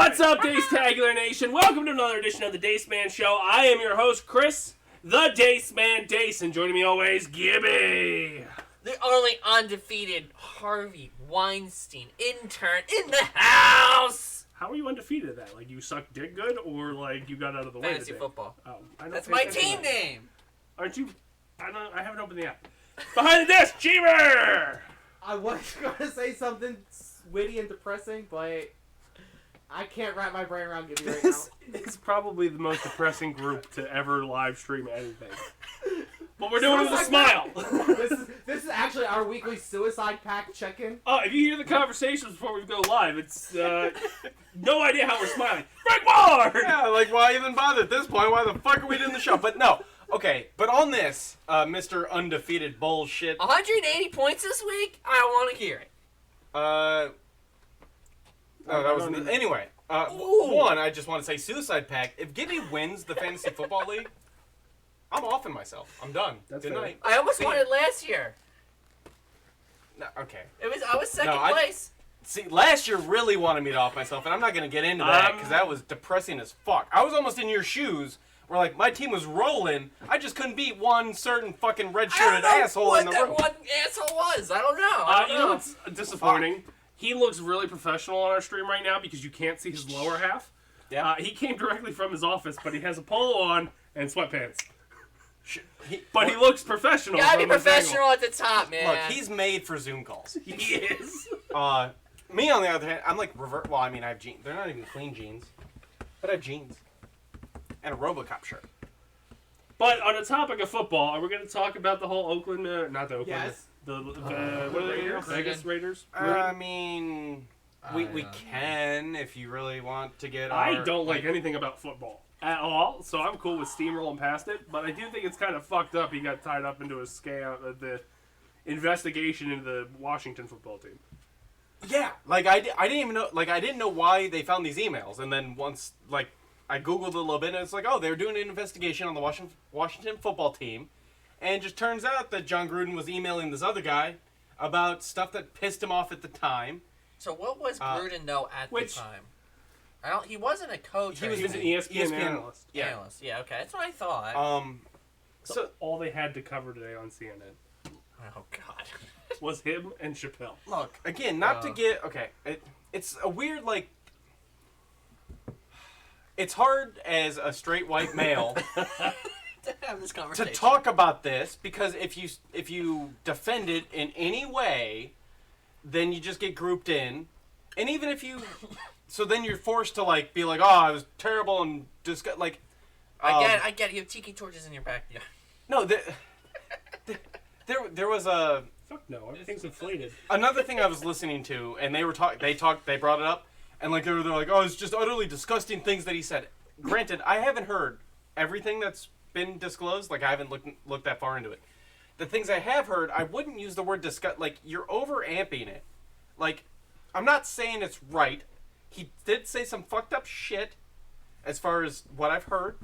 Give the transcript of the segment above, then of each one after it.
What's up, Dace-Tagular Nation? Welcome to another edition of the Dace Man Show. I am your host, Chris, the Dace Man Dace, and joining me always, Gibby. The only undefeated Harvey Weinstein intern in the house. How are you undefeated at that? Like, you suck dick good, or like you got out of the way Fantasy today? football. Oh, That's my team name. Aren't you? I haven't opened the app. Behind the desk, Cheever. I was going to say something witty and depressing, but I can't wrap my brain around Gibby right now. It's probably the most depressing group to ever live stream anything. But we're doing it with a smile. This is actually our weekly suicide pact check-in. Oh, if you hear the conversations before we go live, it's no idea how we're smiling. Frank Ward! Yeah, like, why even bother at this point? Why the fuck are we doing the show? But no. Okay, but on this, Mr. Undefeated bullshit. 180 points this week? I don't want to hear it. No, that was anyway. One, I just want to say suicide pact. If Gibby wins the fantasy football league, I'm offing myself. I'm done. That's Good fair. night. I almost won it last year. No, okay. I was second place. See, last year really wanted me to off myself, and I'm not going to get into that because that was depressing as fuck. I was almost in your shoes where, like, my team was rolling. I just couldn't beat one certain fucking red-shirted asshole in the room. What that one asshole was. I don't know. You know what's disappointing? He looks really professional on our stream right now because you can't see his lower half. Yeah. He came directly from his office, but he has a polo on and sweatpants. But he looks professional. You gotta be from this professional at the top, man. Look, he's made for Zoom calls. angle. He is. Me, on the other hand, I'm like revert. Well, I mean, I have jeans. They're not even clean jeans, but I have jeans and a RoboCop shirt. But on the topic of football, are we going to talk about the whole Oakland? Not the Oakland. Yes. What are they? Raiders? Vegas Raiders. I mean, we can if you really want to get. I don't like anything about football at all, so I'm cool with steamrolling past it. But I do think it's kind of fucked up. He got tied up into a scam, the investigation into the Washington football team. Yeah, like I didn't even know. Like I didn't know why they found these emails, and then once like I googled it a little bit, and it's like, oh, they were doing an investigation on the Washington football team, and it just turns out that John Gruden was emailing this other guy about stuff that pissed him off at the time. So what was Gruden though at the time? He wasn't a coach. He was an ESPN analyst. Yeah. Analyst. Yeah, okay, that's what I thought. So all they had to cover today on CNN Oh God. was him and Chappelle. Look, again, not to get okay. It's a weird like. It's hard as a straight white male To have this to conversation. talk about this because if you defend it in any way, then you just get grouped in, and even if you, so then you're forced to like be like, oh, I was terrible and just like. I get it. You have tiki torches in your backyard. No, there was a. Fuck no, everything's inflated. Another thing I was listening to, and they brought it up, and like they're like, oh, it's just utterly disgusting things that he said. Granted, I haven't heard everything that's been disclosed. Like I haven't looked that far into it. The things I have heard, I wouldn't use the word disgust. Like you're over amping it. Like I'm not saying it's right. He did say some fucked up shit, as far as what I've heard.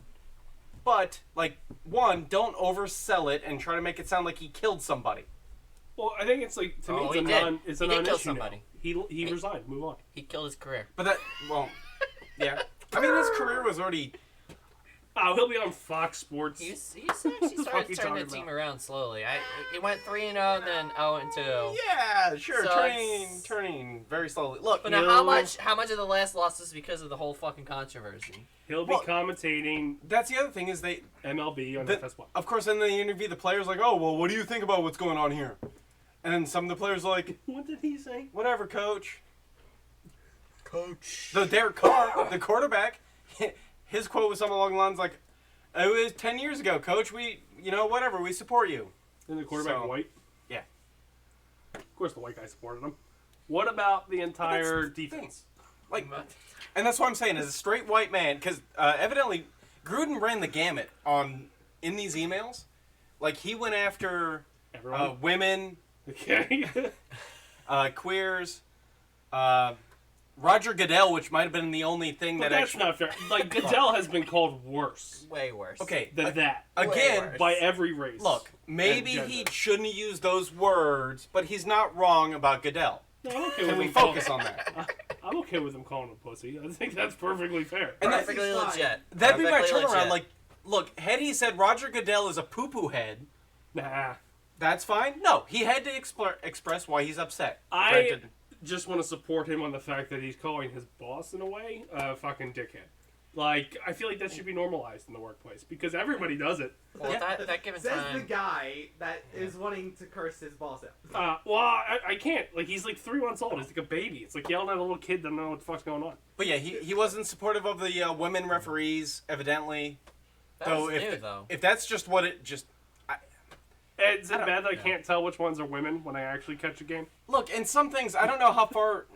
But like, one, don't oversell it and try to make it sound like he killed somebody. Well, I think it's like, to me, it's a He did kill non-issue somebody. now. He resigned. Move on. He killed his career. But that, well, yeah. I mean, his career was already. Oh, he'll be on Fox Sports. He's actually started to turn the team around slowly. He went 3-0 and then 0-2. Yeah, sure. So turning very slowly. Look, But now, how much of the last loss is because of the whole fucking controversy? He'll be commentating that's the other thing is they MLB on FS1. Of course, then they interview the players like, oh, well, what do you think about what's going on here? And then some of the players are like, What did he say? whatever, coach. Coach. The Derek Carr, the quarterback, his quote was something along the lines like, it was 10 years ago, coach. Whatever, we support you. And the quarterback white? Yeah. Of course the white guy supported him. What about the entire defense? Like, and that's what I'm saying, as a straight white man, because evidently Gruden ran the gamut in these emails. Like, he went after women, Okay. queers, Roger Goodell, which might have been the only thing But that that's not fair. Like, Goodell has been called worse Way worse. Okay, than that. again, worse. By every race. look, maybe and he gender. shouldn't use those words, but he's not wrong about Goodell. No, I'm okay Can with we him focus calling- on that? I'm okay with him calling him pussy. I think that's perfectly fair. And that's Perfectly legit. That'd be my Perfectly turnaround. legit. Like, look, had he said Roger Goodell is a poo-poo head, Nah. that's fine. No, he had to express why he's upset. I Granted, just want to support him on the fact that he's calling his boss, in a way, a fucking dickhead. Like, I feel like that should be normalized in the workplace, because everybody does it. Well, Yeah. that given Says the time. guy that is wanting to curse his boss out. Well, I can't. Like, he's like 3 months old. He's like a baby. It's like yelling at a little kid that doesn't know what the fuck's going on. but yeah, he wasn't supportive of the women referees, evidently. That Though was if new, though. if that's just what it just Is it I don't- bad that I yeah. can't tell which ones are women when I actually catch a game? look, and some things I don't know how far.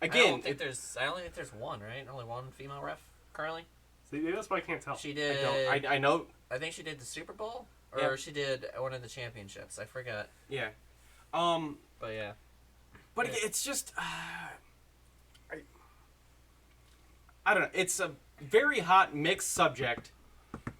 I Again, don't think there's. I only think there's one, right? Only one female ref currently. See, that's why I can't tell. She I did. don't. I know. I think she did the Super Bowl, or Yeah. she did one of the championships. I forgot. Yeah. But yeah. But Yeah. it's just. I don't know. It's a very hot mixed subject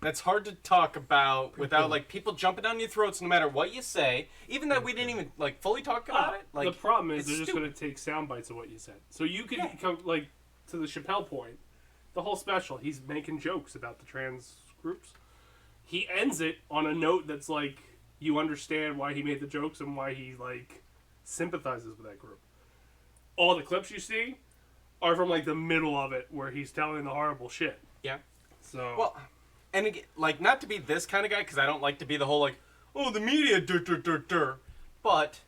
that's hard to talk about without like people jumping down your throats no matter what you say. Even that we didn't even like fully talk about it. Like the problem is it's they're just stupid. going to take sound bites of what you said. So you could Yeah. come, like, to the Chappelle point, the whole special, he's making jokes about the trans groups. He ends it on a note that's like, you understand why he made the jokes and why he, like, sympathizes with that group. All the clips you see are from, like, the middle of it where he's telling the horrible shit. Yeah. So, Well, and again, like not to be this kind of guy because I don't like to be the whole like, oh the media, but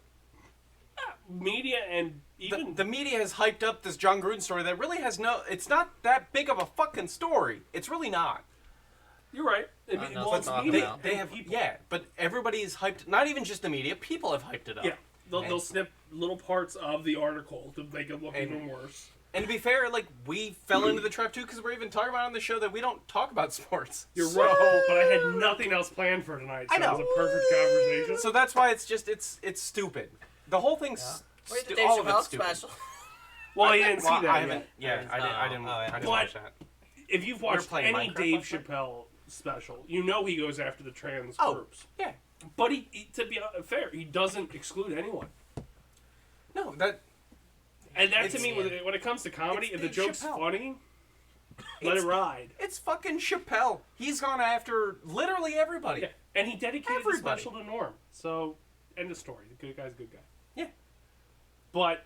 media and even the media has hyped up this John Gruden story that really has no. It's not that big of a fucking story. It's really not. you're right. no, Well, it's it's not media. about. They have People. yeah, but everybody's hyped. Not even just the media. People have hyped it up. Yeah, they'll And- snip little parts of the article to make it look And- even worse. And to be fair, like we fell into the trap too because we're even talking about it on the show that we don't talk about sports. You're So- right, but I had nothing else planned for tonight, so I know. it was a perfect conversation. So that's why it's just it's stupid. The whole thing's Wait, the stu- Dave all of Chappelle it's stupid. special. Well, you didn't see Well, that. I yet. haven't. Yeah, I didn't. I didn't. Oh, yeah. I didn't But- watch that. If you've were watched playing any Minecraft Dave last night? Chappelle special, you know he goes after the trans Oh. groups. Yeah. But to be fair, he doesn't exclude anyone. No, that And that to It's- me, when it comes to comedy, it's if the Dave joke's Chappelle. funny, let it It's- ride. it's fucking Chappelle. He's gone after literally everybody. Yeah. And he dedicated the Everybody. special to Norm. So, end of story. The good guy's a good guy. Yeah. But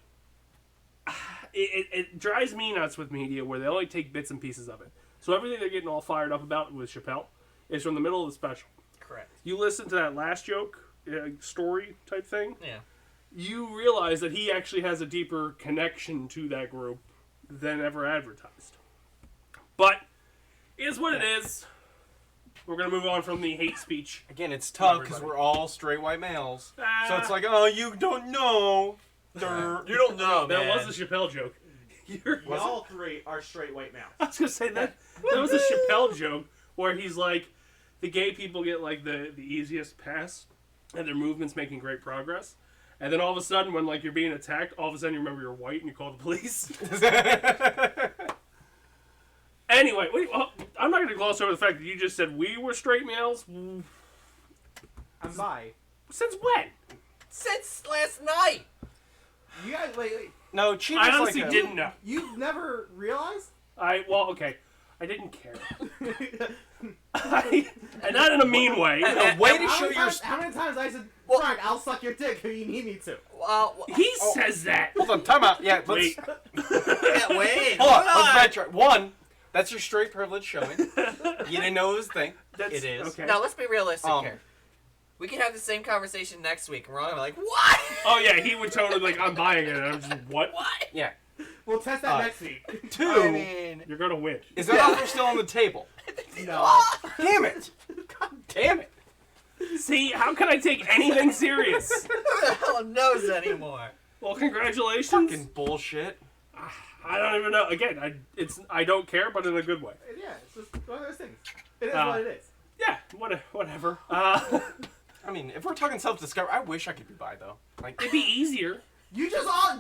it drives me nuts with media where they only take bits and pieces of it. So everything they're getting all fired up about with Chappelle is from the middle of the special. Correct. You listen to that last joke, story type thing, Yeah. you realize that he actually has a deeper connection to that group than ever advertised. But it is what it is. We're going to move on from the hate speech. Again, it's tough because Everybody. we're all straight white males. So Ah. it's like, oh, you don't know. Durr. You don't know, That man. was a Chappelle joke. You're, We all three are straight white males. I was gonna say that was a Chappelle joke where he's like, the gay people get like the easiest pass, and their movement's making great progress, and then all of a sudden when like you're being attacked, all of a sudden you remember you're white and you call the police. Anyway, I'm not gonna gloss over the fact that you just said we were straight males. I'm bi. Since when? Since last night. You guys, wait. No, Chief I is honestly like a- didn't know. You've never realized? Okay, I didn't care, and not in a mean way. No, way to How show many your. times- How many times I said, Well- Frank, I'll suck your dick if you need me to. He says that. Hold on, time out. Yeah, let's. Wait. yeah, wait. Hold on, let's backtrack. One, that's your straight privilege showing. You didn't know it was a thing. That's, It is. okay. Now let's be realistic here. We can have the same conversation next week, and we're all gonna be like, "What? Oh yeah, he would totally like. I'm buying it. And I'm just what? What?" Yeah. We'll test that next week. Two, I mean, You're gonna win. is that offer still on the table? No. Damn it. God damn it. See, how can I take anything serious? who the hell knows anymore? Well, congratulations. Fucking bullshit. I don't even know. Again, I don't care, but in a good way. Yeah, it's just one of those things. It is Uh, what it is. Yeah, whatever. I mean, if we're talking self-discovery, I wish I could be bi, though. Like, It'd be easier. You just all...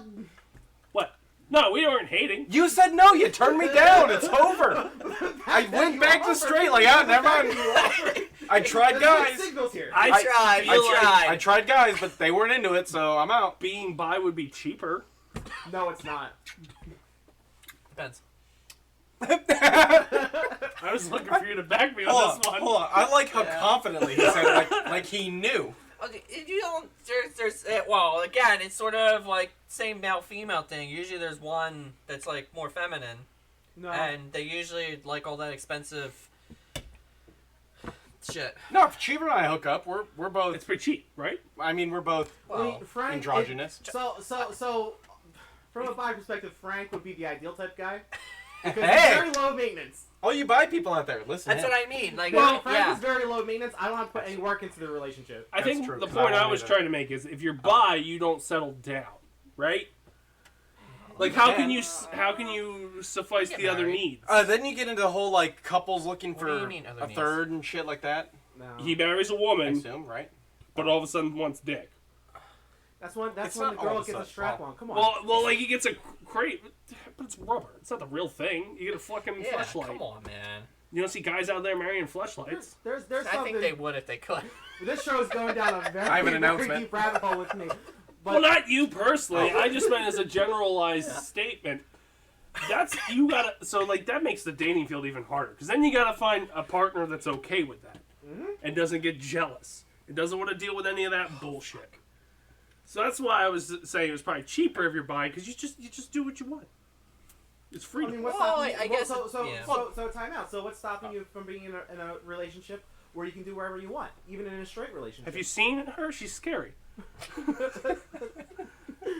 What? No, we weren't hating. you said no, you turned me down, it's over. I went back to straight, like, never mind. I tried guys. Signals here. I tried. You I tried. tried guys, but they weren't into it, so I'm out. Being bi would be cheaper. No, it's not. depends. I was looking for you to back me on this one. Hold on. I like how confidently he said it, like he knew. Okay, you don't. There's. Well, again, it's sort of like same male-female thing. Usually, there's one that's like more feminine, No. and they usually like all that expensive shit. No, if Cheever and I hook up, we're both. It's pretty cheap, right? I mean, we're both Well, Frank, androgynous. So, from a bi perspective, Frank would be the ideal type guy. Because Hey! he's very low maintenance. All you bi people out there, listen. That's what I mean. Like, Well, Frank yeah. is very low maintenance. I don't have to put any work into the relationship. I think true, the 'cause point I I don't was either. trying to make is if you're bi, you don't settle down, right? Like how can you suffice Get the other married. needs? Then you get into the whole like couples looking What do you for mean, other a needs? third and shit like that. No. He marries a I woman, assume, right? but all of a sudden wants dick. That's when It's the not all girl of a gets a sudden. strap on. Come on. Well, like he gets a crate, but it's rubber. It's not the real thing. You get a fucking Yeah, fleshlight. come on, man. You don't see guys out there marrying fleshlights. There's I something. think they would if they could. This show is going down a very, I have an very announcement. deep rabbit hole with me. But Well, not you personally. I just meant as a generalized statement. That's you gotta. So like that makes the dating field even harder because then you gotta find a partner that's okay with that and doesn't get jealous. It doesn't want to deal with any of that bullshit. So that's why I was saying it was probably cheaper if you're buying because you just do what you want. It's I freedom. mean, what's Well, stopping you? I guess So, yeah. so time out. So what's stopping you from being in a relationship where you can do wherever you want, even in a straight relationship? Have you seen her? She's scary. That's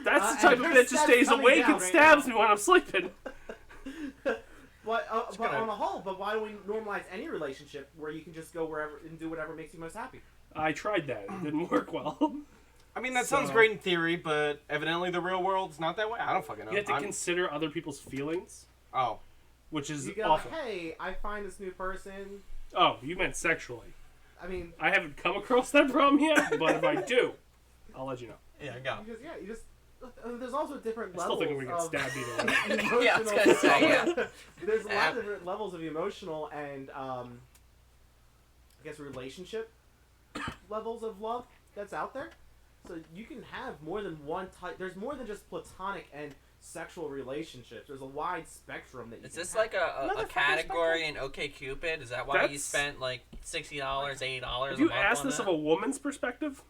That's the type of bitch that stays awake and stabs me when I'm sleeping. But gonna- on the whole, but why don't we normalize any relationship where you can just go wherever and do whatever makes you most happy? I tried that. It didn't work well. I mean, that sounds So- great in theory, but evidently the real world's not that way. I don't fucking know. You have to I'm- consider other people's feelings, oh, which is You go, awful. hey, I find this new person. Oh, you meant sexually. I mean, I haven't come across that problem yet, but if I do, I'll let you know. Yeah, go. you just there's also different I still levels think we get of stabbed either way. emotional. Yeah, I was gonna say, yeah. There's a lot of different levels of emotional and I guess relationship levels of love that's out there. So you can have more than one type. There's more than just platonic and sexual relationships. There's a wide spectrum that you Is can this have. like a Another category in OkCupid? Is that why you That's- spent like $60, $80 If a you month ask on this that? of a woman's perspective,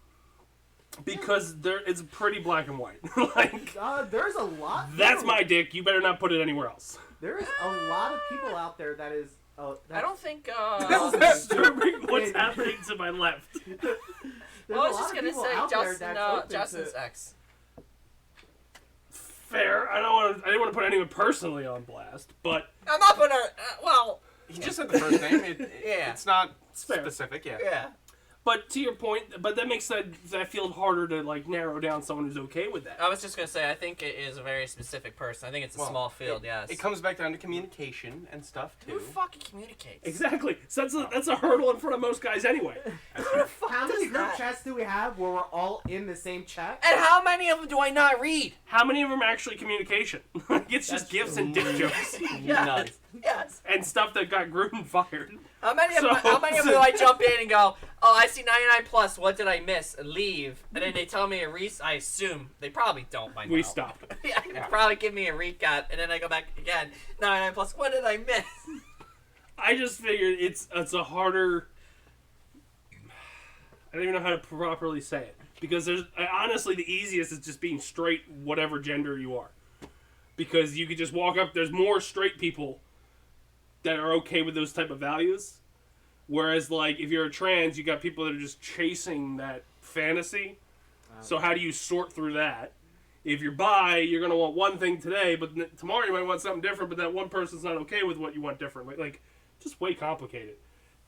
because it's pretty black and white. Like, There's a lot. that's my dick. You better not put it anywhere else. There's a lot of people out there that is. I don't think. This is disturbing. What's happening to my left? Well, I was just gonna say Justin's ex. Fair. I didn't want to put anyone personally on blast, but I'm not gonna. Well, he just said the first name. Yeah. It's not fair. specific. Yeah. yeah. But to your point, but that makes that field harder to like narrow down someone who's okay with that. I was just gonna say I think it is a very specific person. I think it's a Well, small field. Yes. It comes back down to communication and stuff Who too. fucking communicates? Exactly. So that's a hurdle in front of most guys anyway. How many does group that- chats do we have where we're all in the same chat? And how many of them do I not read? How many of them are actually communication? It's just gifts and dick jokes None. Yes. and stuff that got Gruden fired. How many of them do I jump in and go, oh, I see 99 plus, what did I miss? And leave. And then they tell me I assume, they probably don't by now. We stopped. Yeah, they probably give me a recap, and then I go back again, 99 plus, what did I miss? I just figured it's a harder. I don't even know how to properly say it because honestly the easiest is just being straight, whatever gender you are, because you could just walk up. There's more straight people that are okay with those type of values, whereas like if you're a trans, you got people that are just chasing that fantasy. So how do you sort through that? If you're bi, you're gonna want one thing today, but tomorrow you might want something different. But that one person's not okay with what you want different. Like just way complicated.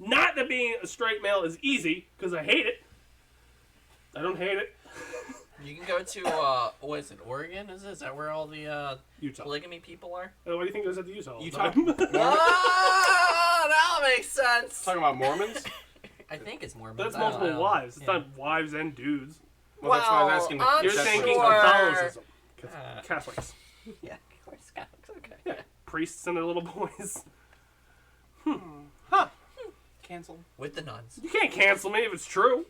Not that being a straight male is easy, because I hate it. I don't hate it. You can go to, what is it, Oregon? Is that where all the Utah. polygamy people are? Why do you think goes at the Utah? all the Utah? time? Oh, that makes sense. Talking about Mormons. I think it's more. That's I don't multiple know. wives. It's Yeah. not wives and dudes. Well, that's why I was asking. I'm You're that's thinking sure. Catholicism. Uh, Catholics. Yeah, of course, Catholics. Okay. Yeah. Priests and their little boys. Huh. Cancel. With the nuns. You can't cancel me if it's true.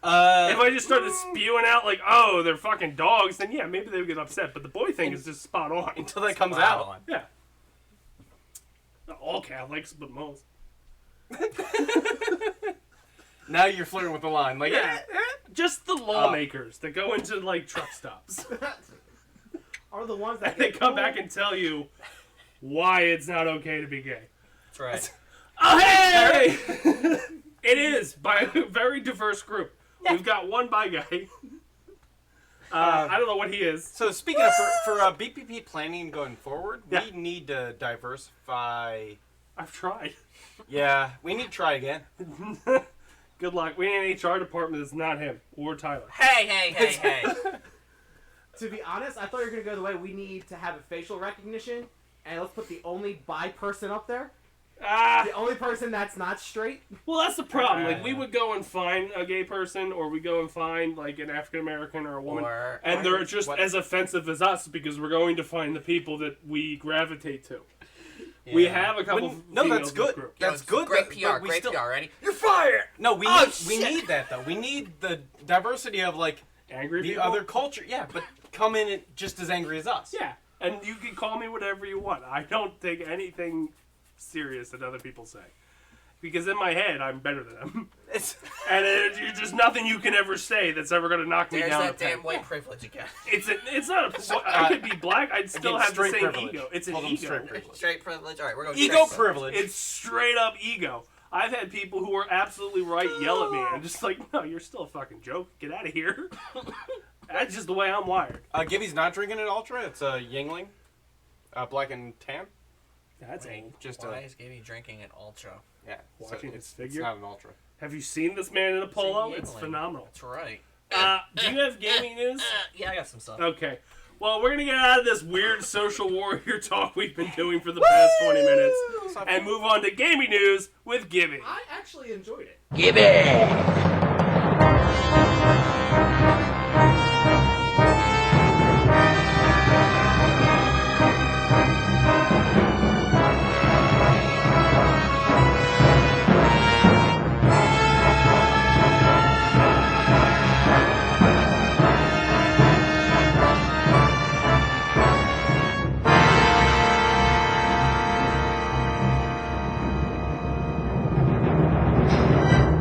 If I just started spewing out like, oh, they're fucking dogs, then yeah, maybe they would get upset. But the boy thing is just spot on. Until that comes Wow. out. Yeah. Not all Catholics, but most. Now you're flirting with the line. Like, Yeah. Just the lawmakers that go into like truck stops. Are the ones that And they get come pulled. back and tell you why it's not okay to be gay. That's right. Oh, hey! It is by a very diverse group. We've got one bi guy. I don't know what he is. So speaking of for BPP planning going forward, Yeah. we need to diversify. I've tried. Yeah, we need to try again. Good luck. We need an HR department that's not him or Tyler. Hey. To be honest, I thought you were gonna go the way we need to have a facial recognition, and let's put the only bi person up there. Ah, The only person that's not straight. well, that's the problem. Like, we would go and find a gay person, or we go and find like an African American or a woman, Or and they're just what- as offensive as us because we're going to find the people that we gravitate to. We have a couple. No, females that's in this good. group. That's good. Great but PR. we Great still- PR. Ready? You're fired. No, we Oh, we shit. need that though. We need the diversity of like Angry the people? other culture. Yeah, but come in just as angry as us. Yeah, and you can call me whatever you want. I don't take anything serious that other people say. Because in my head, I'm better than them. It's, And there's just nothing you can ever say that's ever going to knock me There's down. that a peg. damn white privilege again. It's not a... I could be black, I'd still again, have the straight same privilege. ego. It's an Hold on, ego. straight privilege. Straight privilege. All right, we're going ego straight privilege. It's straight up ego. I've had people who are absolutely right yell at me. I'm just like, no, you're still a fucking joke. Get out of here. That's just the way I'm wired. Gibby's not drinking an Ultra. It's a Yingling, black and tan. That's Wait, old. Just why a is Gibby drinking an Ultra? yeah. Watching his it's figure? not an Ultra. Have you seen this man in a polo? It's a It's Yingling. phenomenal. That's right. Do you have gaming news? Yeah, I got some stuff. Okay. Well, we're going to get out of this weird social warrior talk we've been doing for the past 20 minutes and move on to gaming news with Gibby. I actually enjoyed it.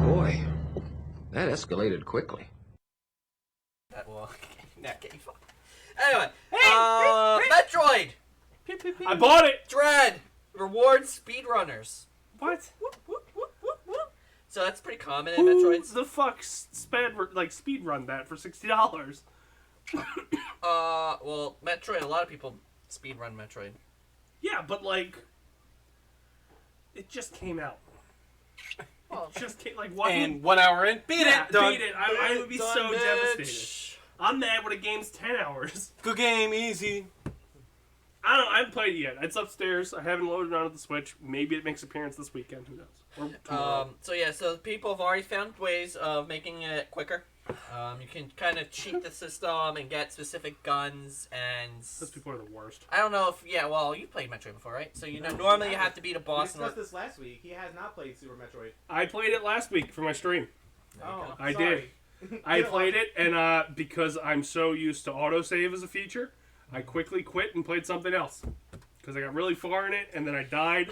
Boy, that escalated quickly. That will not get you fucked. Anyway, Metroid I bought it! Dread rewards speedrunners. What? So that's pretty common in Who Metroids. the fuck speed run that for $60? Well, Metroid. A lot of people speedrun Metroid. Yeah, but like, it just came out. Well, It just came, like, why And 1 hour in, beat yeah, it. Done. beat it. I would be so Done, devastated. bitch. I'm mad when a game's 10 hours. Good game, easy. I don't know. I haven't played it yet. It's upstairs. I haven't loaded it onto the Switch. Maybe it makes appearance this weekend. Who knows? Or tomorrow. So yeah, so people have already found ways of making it quicker. You can kind of cheat the system and get specific guns and. Those people are the worst. I don't know if well you played Metroid before, right? So you know normally you have to beat a We boss. discussed this last week. He has not played Super Metroid. I played it last week for my stream. Oh, I sorry. I played it, and because I'm so used to autosave as a feature, I quickly quit and played something else. Because I got really far in it, and then I died,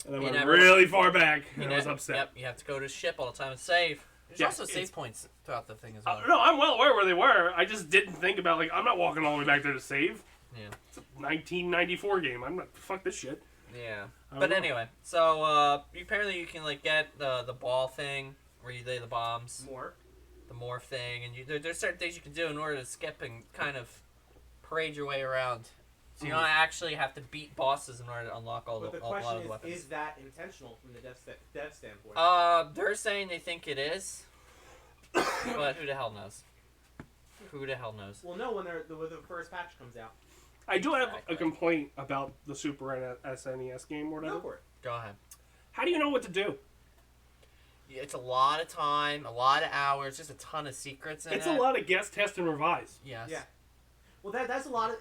and I You went never- really far back, and You I was know, upset. Yep, you have to go to ship all the time and save. There's Yeah, also it's- save points throughout the thing as well. No, I'm well aware where they were. I just didn't think about, like, I'm not walking all the way back there to save. Yeah. It's a 1994 game. I'm not, fuck this shit. Yeah. I don't But know. anyway, so apparently you can like get the ball thing where you lay the bombs, More. the morph thing, and there's certain things you can do in order to skip and kind of parade your way around. So you don't actually have to beat bosses in order to unlock all But the a lot of the question weapons. is that intentional from the dev standpoint? They're saying they think it is, but who the hell knows? Who the hell knows? Well, no, when the first patch comes out. I do have Exactly. a complaint about the Super and SNES game or Go whatever. for it. Go ahead. How do you know what to do? Yeah, it's a lot of time, a lot of hours, just a ton of secrets in It's it. a lot of guess, test, and revise. Yes. Yeah. Well,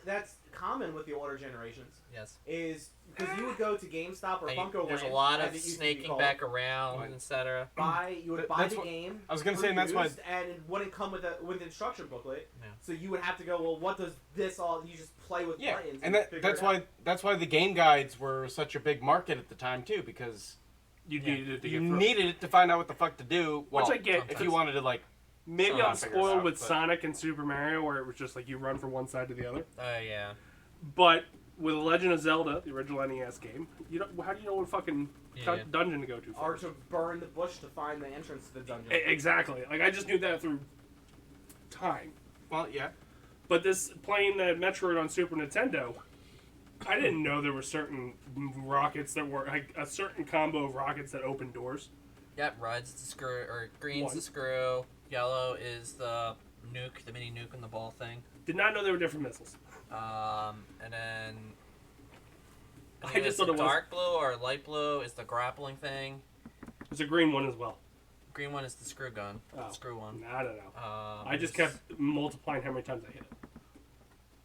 that's common with the older generations. Yes. Is because you would go to GameStop or And Funko there's a Land, lot as of it used to be snaking called. back around, etc. You would buy That's the what- game. I was gonna say, and that's why- used, and it wouldn't come with the instruction booklet. Yeah. So you would have to go. Well, what does this all? You just play with Yeah, buttons. and figure that's it why out. the game guides were such a big market at the time too, because You Yeah. needed it to you get through. needed it to find out what the fuck to do. Well, Which I get. if you wanted to like. Maybe Somehow I'm figure it spoiled out, with but- Sonic and Super Mario, where it was just like you run from one side to the other. Oh yeah. But with Legend of Zelda, the original NES game, how do you know what fucking Yeah. dungeon to go to Or first? to burn the bush to find the entrance to the dungeon. Exactly. Like I just knew that through time. Well, yeah. But this playing the Metroid on Super Nintendo, I didn't know there were certain rockets that were like a certain combo of rockets that open doors. Yep. Red's the screw, or green's One. the screw. Yellow is the nuke, the mini nuke in the ball thing. Did not know there were different missiles. And then I think just it's thought the it was- dark blue or light blue is the grappling thing. There's a green one as well. Green one is the screw gun. Oh. The screw one. I don't know. I just there's- kept multiplying how many times I hit it.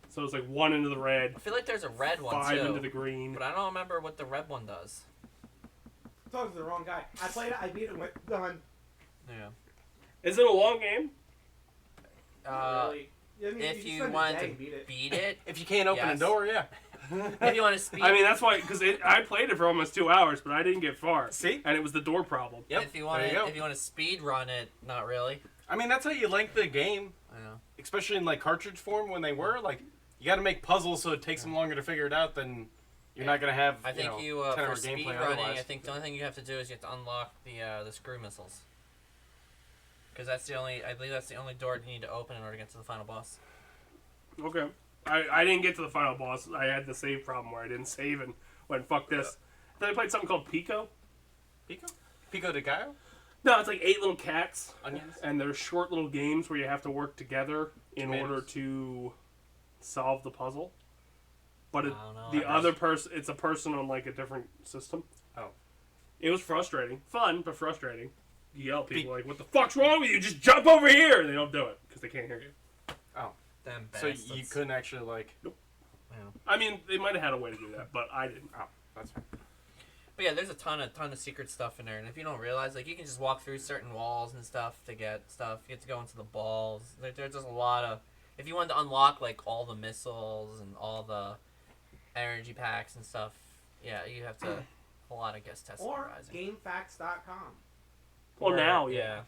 So it was like 1 into the red, I feel like there's a red one 5 too, into the green. but I don't remember what the red one does. Talking to the wrong guy. I played it. I beat it. Went done. Yeah. Is it a long game? Not really. I mean, If just you spend a want day to and beat it. beat it, If you can't open Yes. a door, yeah. if you want to speed, I mean, that's why, because I played it for almost 2 hours, but I didn't get far. See? And it was the door problem. Yep. if you want there you go. to, if you want to speed run it, not really. I mean, that's how you lengthen the game, I know. especially in like cartridge form when they were like, you got to make puzzles so it takes them longer to figure it out than you're not gonna have. I think you know, 10 for hour speed gameplay running, otherwise. I think the only thing you have to do is you have to unlock the screw missiles. Because that's the only, I believe that's the only door you need to open in order to get to the final boss. Okay. I didn't get to the final boss. I had the save problem where I didn't save and went, fuck this. Then I played something called Pico. Pico de Gallo? No, it's like 8 little cats. Onions? And they're short little games where you have to work together in Tomatoes. order to solve the puzzle. But I don't know, the I other person, it's a person on like a different system. Oh. It was frustrating. Fun, but frustrating. You yell at people like, what the fuck's wrong with you? Just jump over here! And they don't do it because they can't hear you. Them So bastards. you couldn't actually like. I mean, they might have had a way to do that, but I didn't. Oh, that's fine. But yeah, there's a ton of secret stuff in there, and if you don't realize, like, you can just walk through certain walls and stuff to get stuff. You get to go into the balls. There's just a lot of. If you wanted to unlock like all the missiles and all the energy packs and stuff, yeah, you have to a lot of guest testing. Or Rising. GameFAQs.com. Well, Or- now, yeah.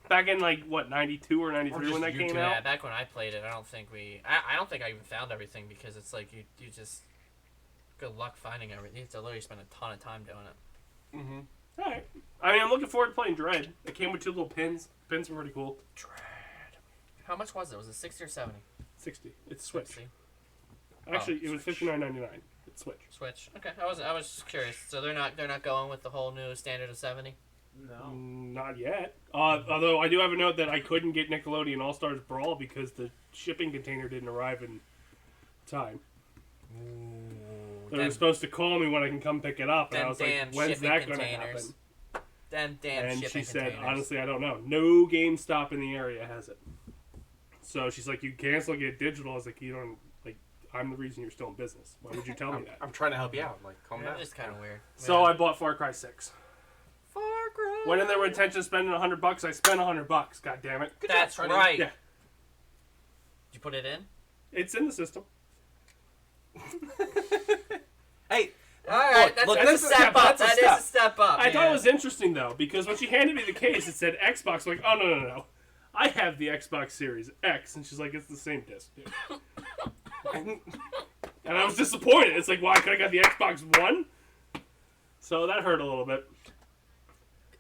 Back in like what 92 or 93 just when that YouTube. came Yeah, out. back when I played it, I don't think I don't think I even found everything because it's like you just good luck finding everything. You have to literally spend a ton of time doing it. Mm-hmm. All right. I mean, I'm looking forward to playing Dread. It came with 2 little pins. Pins were pretty cool. How much was it? Was it 60 or 70? 60. It's Switch. 60. Actually, it was Switch. $59.99. It's Switch. Switch. Okay, I was just curious. So they're not going with the whole new standard of 70. No. Not yet. Although I do have a note that I couldn't get Nickelodeon All Stars Brawl because the shipping container didn't arrive in time. They were supposed to call me when I can come pick it up, and I Them was damn like, "When's shipping that going to containers. happen?" Them damn And shipping she said, containers. "Honestly, I don't know. No GameStop in the area has it." So she's like, "You cancel, get digital." I was like, "You don't like. I'm the reason you're still in business. Why would you tell me that?" I'm trying to help you out. Like, calm Yeah, down. it's kind of weird. So Yeah. I bought Far Cry 6. Far Cry. Went in there with intention of spending $100. I spent $100. God damn it! That's job, right. Yeah. Did you put it in? It's in the system. Hey, All right, look, that's a this is- step up. that's a That step. is a step up. I thought yeah. it was interesting though because when she handed me the case, it said Xbox. I'm like, oh no, I have the Xbox Series X, and she's like, it's the same disc, dude. and I was disappointed. It's like, why could I got the Xbox One? So that hurt a little bit.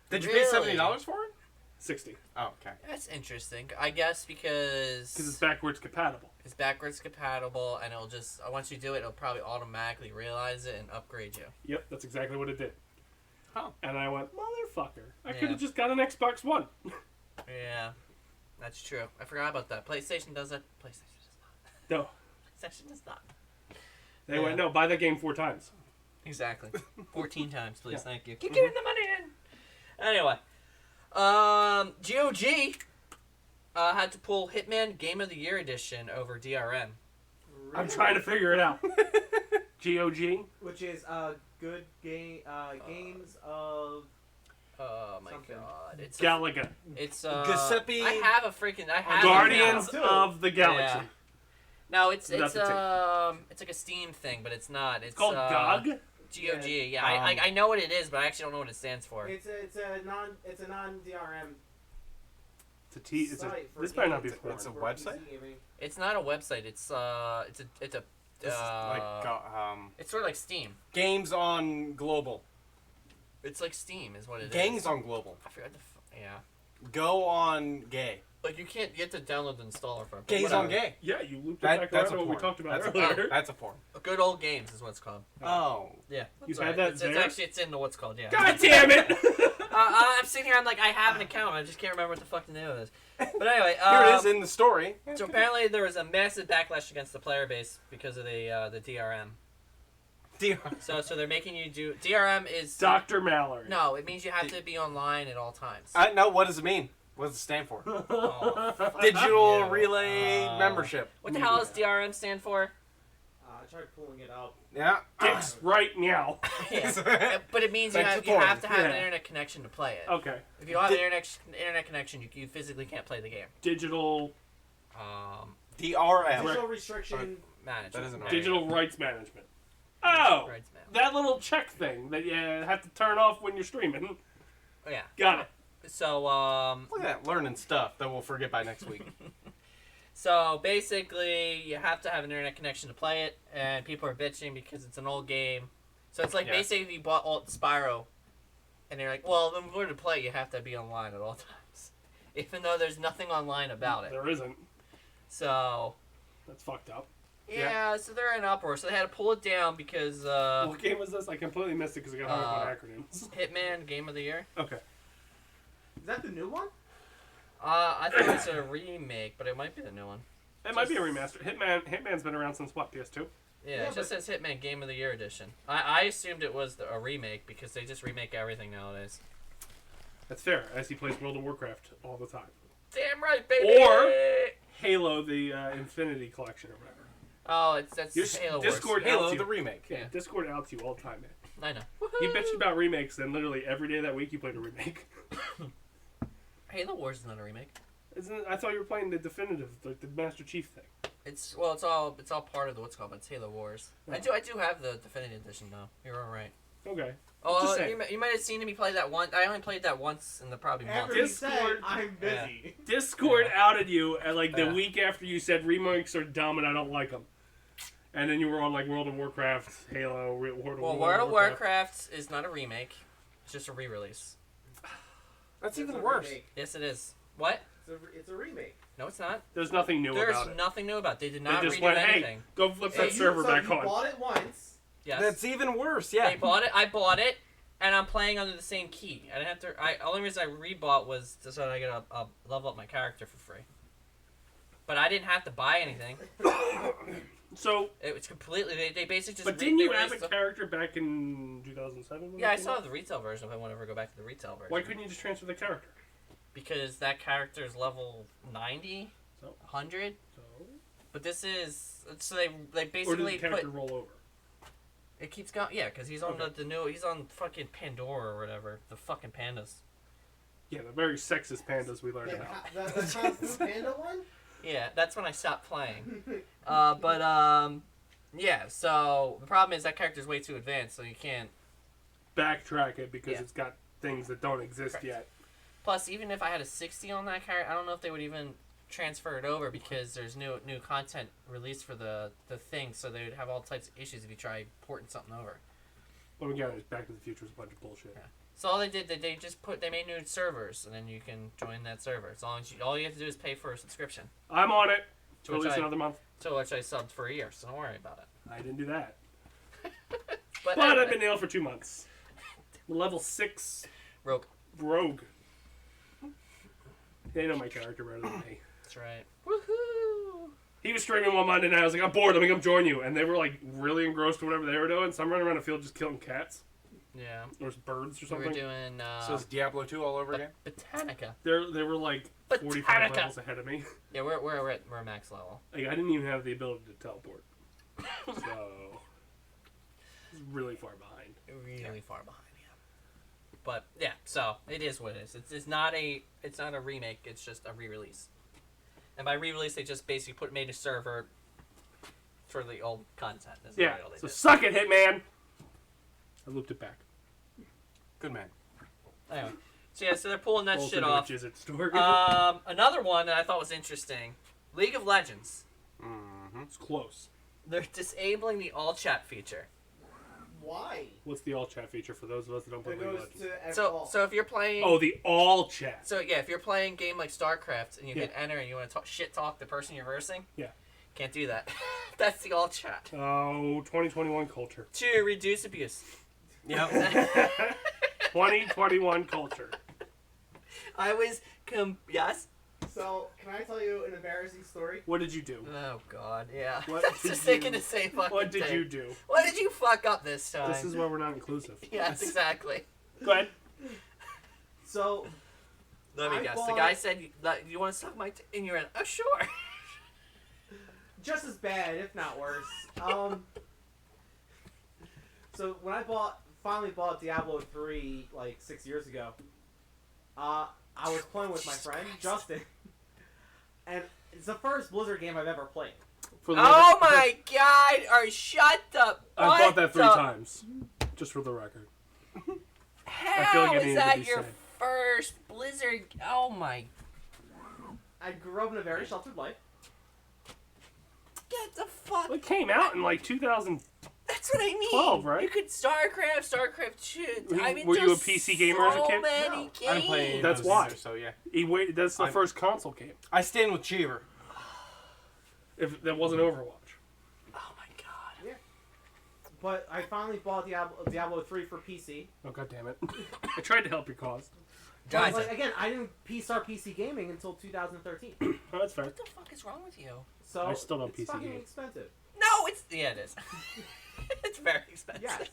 did you Really? pay $70 for it? 60 Oh, okay. That's interesting. I guess because because it's backwards compatible. it's backwards compatible, and it'll just once you do it, it'll probably automatically realize it and upgrade you. Yep, that's exactly what it did. Huh. And I went, motherfucker! I Yeah. could have just got an Xbox One. Yeah, that's true. I forgot about that. PlayStation does it. PlayStation does No, not. PlayStation does not. they Yeah. went, no, buy the game 4 times. Exactly. 14 times, please. Yeah. Thank you. Keep getting the money in. Anyway, GOG had to pull Hitman Game of the Year edition over DRM. I'm trying to figure it out. GOG? Which is good game games of. Oh my Something. god! It's Galaga. it's Giuseppe- I have a freaking Guardians too. of the Galaxy. Yeah. No, it's That's it's like a Steam thing, but it's not. It's Called GOG? GOG. Yeah, Um, I know what it is, but I actually don't know what it stands for. It's a non DRM It's a, site for this better not be gaming, porn. It's a for website? PC gaming. It's not a website. It's a This is like it's sort of like Steam. games on global. It's like Steam, is what it is. Games on global. I forgot yeah. Go on gay. Like you can't get to download the installer for it. but Gays whatever. on gay. Yeah, you looped it That, back that's around a to what porn. we talked about that's earlier. that's a porn. Good old games is what it's called. Oh. Yeah. You've Sorry. had that It's there? actually it's in the what's called. Yeah. God damn it! I'm sitting here. I'm like I have an account. I just can't remember what the fuck the name of it is. But anyway, Here it is in the story. So apparently there was a massive backlash against the player base because of the DRM. So they're making you do DRM is Dr. Mallory. no, it means you have to be online at all times. No, what does it mean? What does it stand for? Oh, Digital Yeah. Relay Membership. what the hell does DRM stand for? I tried pulling it up. Yeah. Dicks right now. Yeah. But it means you Thanks have for porn. to have an Yeah. internet connection to play it. Okay. If you don't have an internet connection, you physically can't play the game. Digital DRM. Digital restriction. Management. That isn't right. digital rights management. Oh! Rights man. That little check thing that you have to turn off when you're streaming. Oh, yeah. Got it. So Look at that, learning stuff that we'll forget by next week. So basically, you have to have an internet connection to play it, and people are bitching because it's an old game. So it's like Yeah. basically if you bought old Spyro, and they're like, well, in order to play it, you have to be online at all times. Even though there's nothing online about it. There isn't. So, That's fucked up. yeah, so they're in uproar. So they had to pull it down because What game was this? I completely missed it because I got hung up on acronyms. Hitman Game of the Year. Okay. Is that the new one? I think it's a remake, but it might be the new one. It might be a remaster. Hitman's been around since what, PS2? Yeah, Yeah, it just says Hitman Game of the Year edition. I assumed it was a remake because they just remake everything nowadays. That's fair, as he plays World of Warcraft all the time. Damn right, baby! Or Halo, the Infinity Collection or whatever. Oh, that's Your Halo Wars. Discord Halo, outs you. the remake. Yeah, Yeah. Discord outs you all the time, man. I know. You bitched about remakes, and literally every day that week you played a remake. Halo Wars is not a remake. Isn't it? I thought you were playing the definitive, like the Master Chief thing. It's all part of the what's called, but it's Halo Wars. Oh. I do have the Definitive Edition though. You're all right. Okay. Oh, Just saying. you might have seen me play that one. I only played that once in the probably month. After he said, Discord- I'm busy. Discord outed you at like the Yeah. week after you said remakes are dumb and I don't like them. And then you were on like World of Warcraft, Halo, Well, World of Warcraft is not a remake. It's just a re-release. That's It's even a worse. remake. Yes, it is. What? It's a remake. No, it's not. There's nothing new There's about it. nothing new about it. They did They not just redo went, hey, anything. go flip So that server back you on. bought it once. Yes. That's even worse. Yeah. They bought it. I bought it, and I'm playing under the same key. I didn't have to. Only reason I rebought was so that I get a level up my character for free. But I didn't have to buy anything. So, It was completely. They basically just. but didn't you have a released the- character back in 2007? Yeah, I saw the retail version. If I want to ever go back to the retail version. Why couldn't you just transfer the character? Because that character is level 90, So? 100. So, But this is so they or did basically the character put roll over? it keeps going. Yeah, because he's on Okay. the new. He's on fucking Pandora or whatever. The fucking pandas. Yeah, the very sexist pandas we learned about. The Kung Fu Panda one? Yeah, that's when I stopped playing. Yeah. So the problem is that character's way too advanced, so you can't. Backtrack it because Yeah. it's got things that don't exist Correct. yet. Plus, even if I had a 60 on that character, I don't know if they would even transfer it over because there's new content released for the thing, so they would have all types of issues if you try porting something over. But again, it's Back to the Future is a bunch of bullshit. Yeah. So all they did, they made new servers, and then you can join that server. As long as all you have to do is pay for a subscription. I'm on it. To For at which least I- another month. To which I subbed for a year, so don't worry about it. I didn't do that. But But I've anyway, been nailed for 2 months. Level 6 Rogue. rogue. They know my character better than me. That's right. Woohoo! He was streaming one Monday night. I was like, I'm bored. Let me come join you. And they were like really engrossed in whatever they were doing. So I'm running around the field just killing cats Yeah. or birds or We were something. doing So it's Diablo 2 all over again? Botanica. They were like 45 Botanica. levels ahead of me. Yeah, we're at max level. Like I didn't even have the ability to teleport. So it's really far behind. Really far behind, yeah. But yeah, so it is what it is. It's not a remake. It's just a re-release. And by re-release, they just basically made a server for the old content. That's Yeah. really all they So did. suck it, Hitman. I looped it back. Good man. Anyway, so yeah, so they're pulling that Rolls shit into a off. Jizzard store. Another one that I thought was interesting: League of Legends. It's close. They're disabling the all chat feature. Why? What's the all chat feature for those of us that don't play It League of goes Legends? to So if you're playing, Oh, the all chat. so yeah, if you're playing a game like StarCraft and you hit Yeah. enter and you want to shit talk the person you're versing, Yeah. can't do that. That's the all chat. Oh, 2021 culture. To reduce abuse. Yep. 2021 culture. I was yes. So, can I tell you an embarrassing story? What did you do? Oh God, yeah. What That's did just thinking you- the same fucking What did thing. you do? What did you fuck up this time? This is why we're not inclusive. Yes, exactly. Go ahead. So, Let me I guess. The bought- guy said, "You want to suck my?" And you went, "Oh, sure." just as bad, if not worse. So when I finally bought Diablo 3 like 6 years ago, I was playing with my friend Justin, and it's the first Blizzard game I've ever played. For the Oh record, my God! Or shut up. I bought that 3 times. Just for the record. How feel like it is needed to that be your said. first Blizzard? Oh my! I grew up in a very sheltered life. Get the fuck. It came out in like 2000. That's what I mean. 12, right? You could StarCraft 2. I mean, Were you a just PC gamer as a so kid? many No. games. I didn't play That's those why. either, so yeah. He waited. That's the I'm- first console game. I stand with Cheever. If that wasn't Overwatch. Oh my God. But I finally bought Diablo 3 for PC. Oh god damn it! I tried to help your cause. But, like, again, I didn't start PC gaming until 2013. Oh, that's fair. What the fuck is wrong with you? So I still don't it's PC fucking game. expensive. No, it is. It's very expensive. Yes.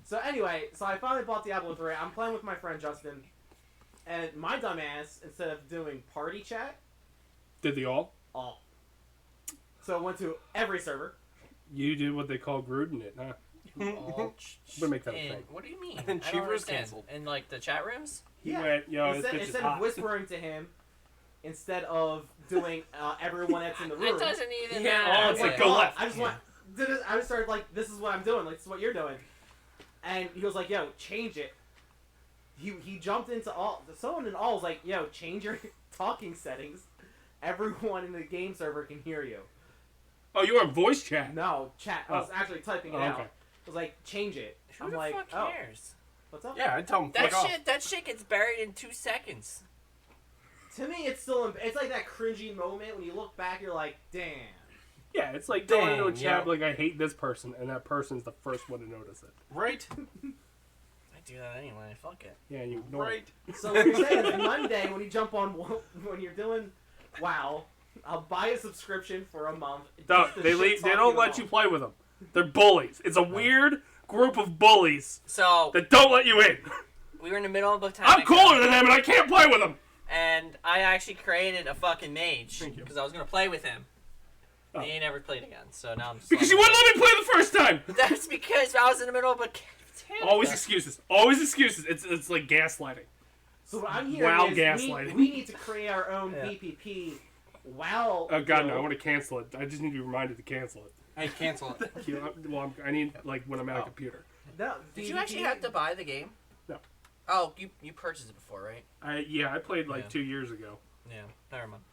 So anyway, I finally bought Diablo 3. I'm playing with my friend Justin, and my dumbass, instead of doing party chat, Did they all? so I went to every server. You did what they call Gruden it, huh? We'll make that a And thing. what do you mean? And then I don't Cheever was understand. canceled. In like the chat rooms? He went, yo, this bitch is Instead hot. of whispering to him, instead of doing everyone that's in the room. That doesn't even Yeah. matter. Oh, it's like, Okay. go left. I just went. I just started like, this is what I'm doing. Like, this is what you're doing. And he was like, yo, change it. He jumped into all. Someone in all was like, yo, change your talking settings. Everyone in the game server can hear you. Oh, you were on voice chat. No, chat. I was Oh. actually typing it Oh, out. okay. I was like, change it. Who I'm the like, fuck oh, cares? what's up? Yeah, I tell him That fuck off. shit gets buried in 2 seconds. To me, it's still. It's like that cringy moment when you look back. You're like, damn. Yeah, it's like going into a Dang, chat yeah. like I hate this person, and that person's the first one to notice it. Right? I do that anyway. Fuck it. Yeah, you ignore Right. it. So what you're saying is Monday when you jump on when you're doing WoW, I'll buy a subscription for a month. No, just to they shit talk don't let all. you play with them. They're bullies. It's a weird group of bullies So, that don't let you in. we were in the middle of Botanica. I'm cooler than them, and I can't play with them. And I actually created a fucking mage. Thank you. Because I was going to play with him. Oh. And he never played again. So now I'm just Because like- you wouldn't let me play the first time. That's because I was in the middle of a... Always excuses. Always excuses. It's like gaslighting. So what I'm hearing WoW is gaslighting. we need to create our own Yeah. BPP WoW. Oh god, no! I guild. want to cancel it. I just need to be reminded to cancel it. Hey, cancel it. Thank you. I need like when I'm at a computer. No, Did you BPP actually have to buy the game? No. Oh, you purchased it before, right? I played like Yeah. 2 years ago. Yeah, never mind.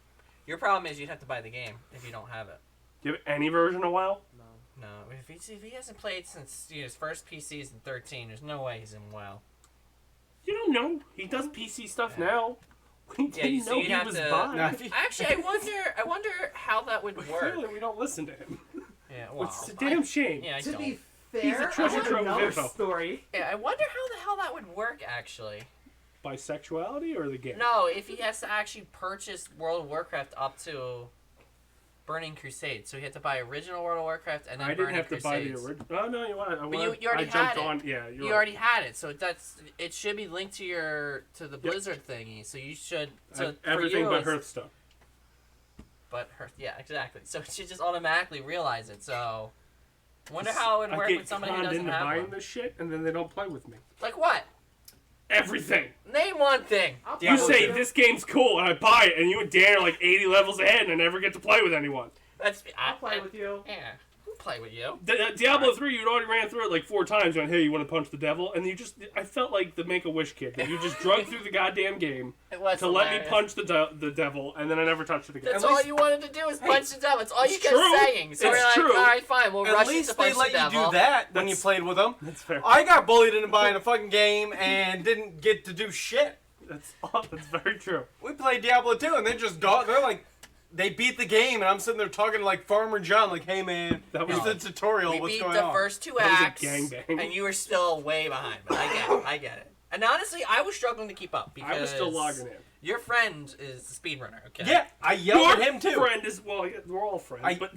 Your problem is you'd have to buy the game if you don't have it. Do you have any version of WoW? No. No, if he hasn't played since his first PC is in 13, there's no way he's in WoW. You don't know. He does PC stuff Yeah. now. We Yeah, didn't so know you'd he have was to- bi. Nah, if you- Actually, I wonder how that would work. Clearly, we don't listen to him. Yeah, well, It's a damn I, shame. yeah, I To don't. be He's a fair, treasure I have trove of another info. story. Yeah, I wonder how the hell that would work actually. Bisexuality or the game? No, if he has to actually purchase World of Warcraft up to Burning Crusade, so he had to buy original World of Warcraft and then I didn't Burning have to buy the Crusades. original. Oh no, you want? you already I jumped had it. on. Yeah, You already had it, so it should be linked to the Yep. Blizzard thingy. So you should for everything you, but it's- Hearthstone. But yeah, exactly. So it should just automatically realize it. So Wonder how it would I work get with somebody who conned doesn't into have buying one. this shit, and then they don't play with me. Like what? Everything. Name one thing. I'll You play say with this game's cool, and I buy it, and you and Dan are like 80 levels ahead, and I never get to play with anyone. That's I'll play with you. Yeah, we'll play with you. Diablo 3, you'd already ran through it like 4 times. You went, hey, you want to punch the devil? And I felt like the Make-A-Wish kid. That you just drug through the goddamn game It was to let me hilarious. punch the devil, and then I never touched it again. That's At all least- you wanted to do is punch the devil. That's all you it's kept true. saying. So It's we're like, true. all right, fine, we'll At rush you least to they punch let the you devil. do that when you That's- played with them. That's fair. I got bullied into buying a fucking game and didn't get to do shit. That's very true. We played Diablo 2 and they're like, they beat the game and I'm sitting there talking to like Farmer John, like, hey man, That was- here's the tutorial, We what's beat going the on? first 2 That was a acts, gangbang. and you were still way behind. But I get it. And honestly, I was struggling to keep up because I was still logging in. Your friend is the speedrunner, okay? Yeah, I yelled at him too. friend is, well, yeah, we're all friends, I- but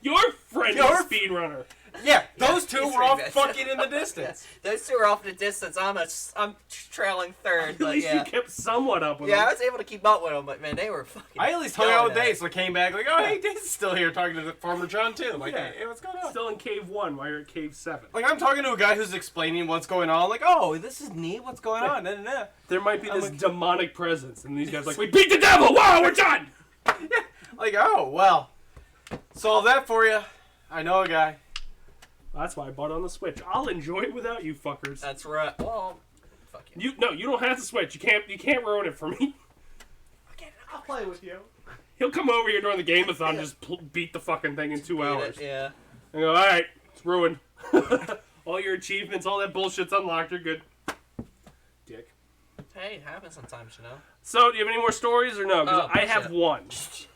your friend Your- is a speedrunner. Yeah, those two he's were off pretty bad. fucking in the distance. Those 2 are off in the distance. I'm trailing third, At but least yeah. you kept somewhat up with Yeah, I them. was able to keep up with them, but man, they were fucking. I at least hung out with going at it. Dace. I came back like, oh hey, Dace is still here talking to the Farmer John too. Like, Yeah. hey, what's going on? Still in Cave 1 while you're at Cave 7. Like I'm talking to a guy who's explaining what's going on. Like, oh, this is neat. What's going on? Nah. There might be I'm this like- demonic presence, and these guys are like, we beat the devil! Wow, we're done! Like, oh well, solve that for you. I know a guy. That's why I bought it on the Switch. I'll enjoy it without you fuckers. That's right. Well, fuck you. You don't have to Switch. You can't ruin it for me. I'll play with you. He'll come over here during the game-a-thon and just beat the fucking thing in 2 hours. Yeah. And go, alright, it's ruined. All your achievements, all that bullshit's unlocked, you're good. Dick. Hey, it happens sometimes, you know. So, do you have any more stories or no? Because Oh, I have shit. one. Shit.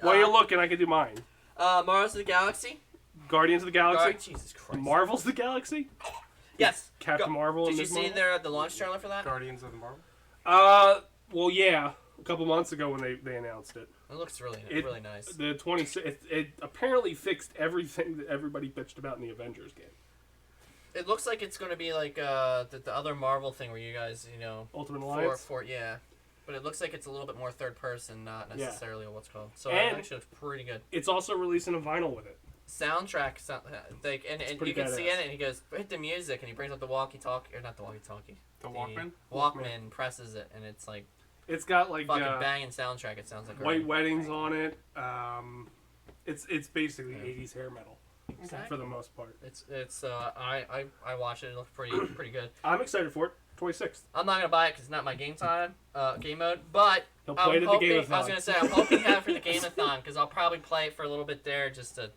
While you're looking, I can do mine. Mars of the Galaxy. Guardians of the Galaxy? Jesus Christ. Marvel's the Galaxy? Yes. Captain Marvel Did and you Ms. see Marvel? the launch trailer for that? Guardians of the Marvel. Well, yeah. A couple months ago when they announced it. It looks really nice. The 26th, it apparently fixed everything that everybody bitched about in the Avengers game. It looks like it's going to be like the other Marvel thing where you guys, you know, Ultimate Alliance? yeah. But it looks like it's a little bit more third person, not Yeah. necessarily what's called. So And- it actually looks pretty good. It's also releasing a vinyl with it. Soundtrack, like, and pretty you can see badass. in it, and he goes, hit the music, and he brings up the walkie-talkie, or not the walkie-talkie. The Walkman? Walkman presses it, and it's like It's got like fucking banging soundtrack. It sounds like white already. weddings on it. It's basically 80s hair metal for the most part. I watched it. It looked pretty good. I'm excited for it. 26th. I'm not gonna buy it because it's not my game mode. But He'll play it at the Game-a-thon. I was gonna say I'm hoping to have it for the game-a-thon because I'll probably play it for a little bit there just to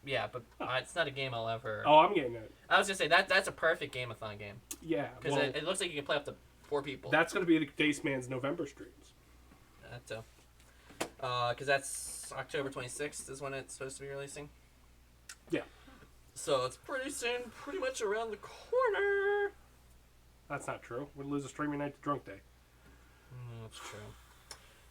yeah. But it's not a game I'll ever. Oh, I'm getting it. I was gonna say that's a perfect game-a-thon game Yeah. because Well, it looks like you can play up to 4 people. that's going to be the Dace Man's November streams. Because that's October 26th is when it's supposed to be releasing. Yeah. So it's pretty soon, pretty much around the corner. That's not true. We'd lose a streaming night to drunk day. That's true.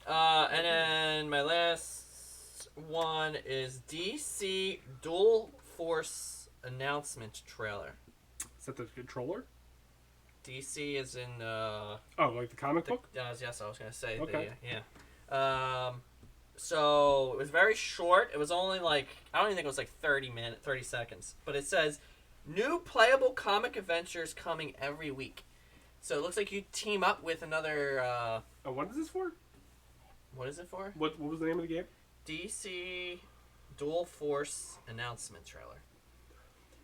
And then my last one is DC Dual Force announcement trailer. Is that the controller? DC is in Oh, like the comic book? yes, I was gonna say Okay. yeah. So it was very short. It was only like I don't even think it was like 30 seconds. But it says new playable comic adventures coming every week. So it looks like you team up with another. Oh, what is this for? What is it for? What was the name of the game? DC Dual Force announcement trailer.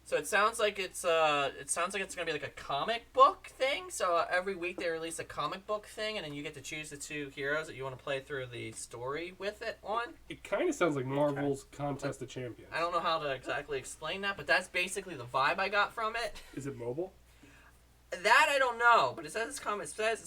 So it sounds like it's gonna be like a comic book thing. So every week they release a comic book thing, and then you get to choose the 2 heroes that you want to play through the story with it on. It kind of sounds like Marvel's Contest of Champions. I don't know how to exactly explain that, but that's basically the vibe I got from it. Is it mobile? That I don't know, but it says it's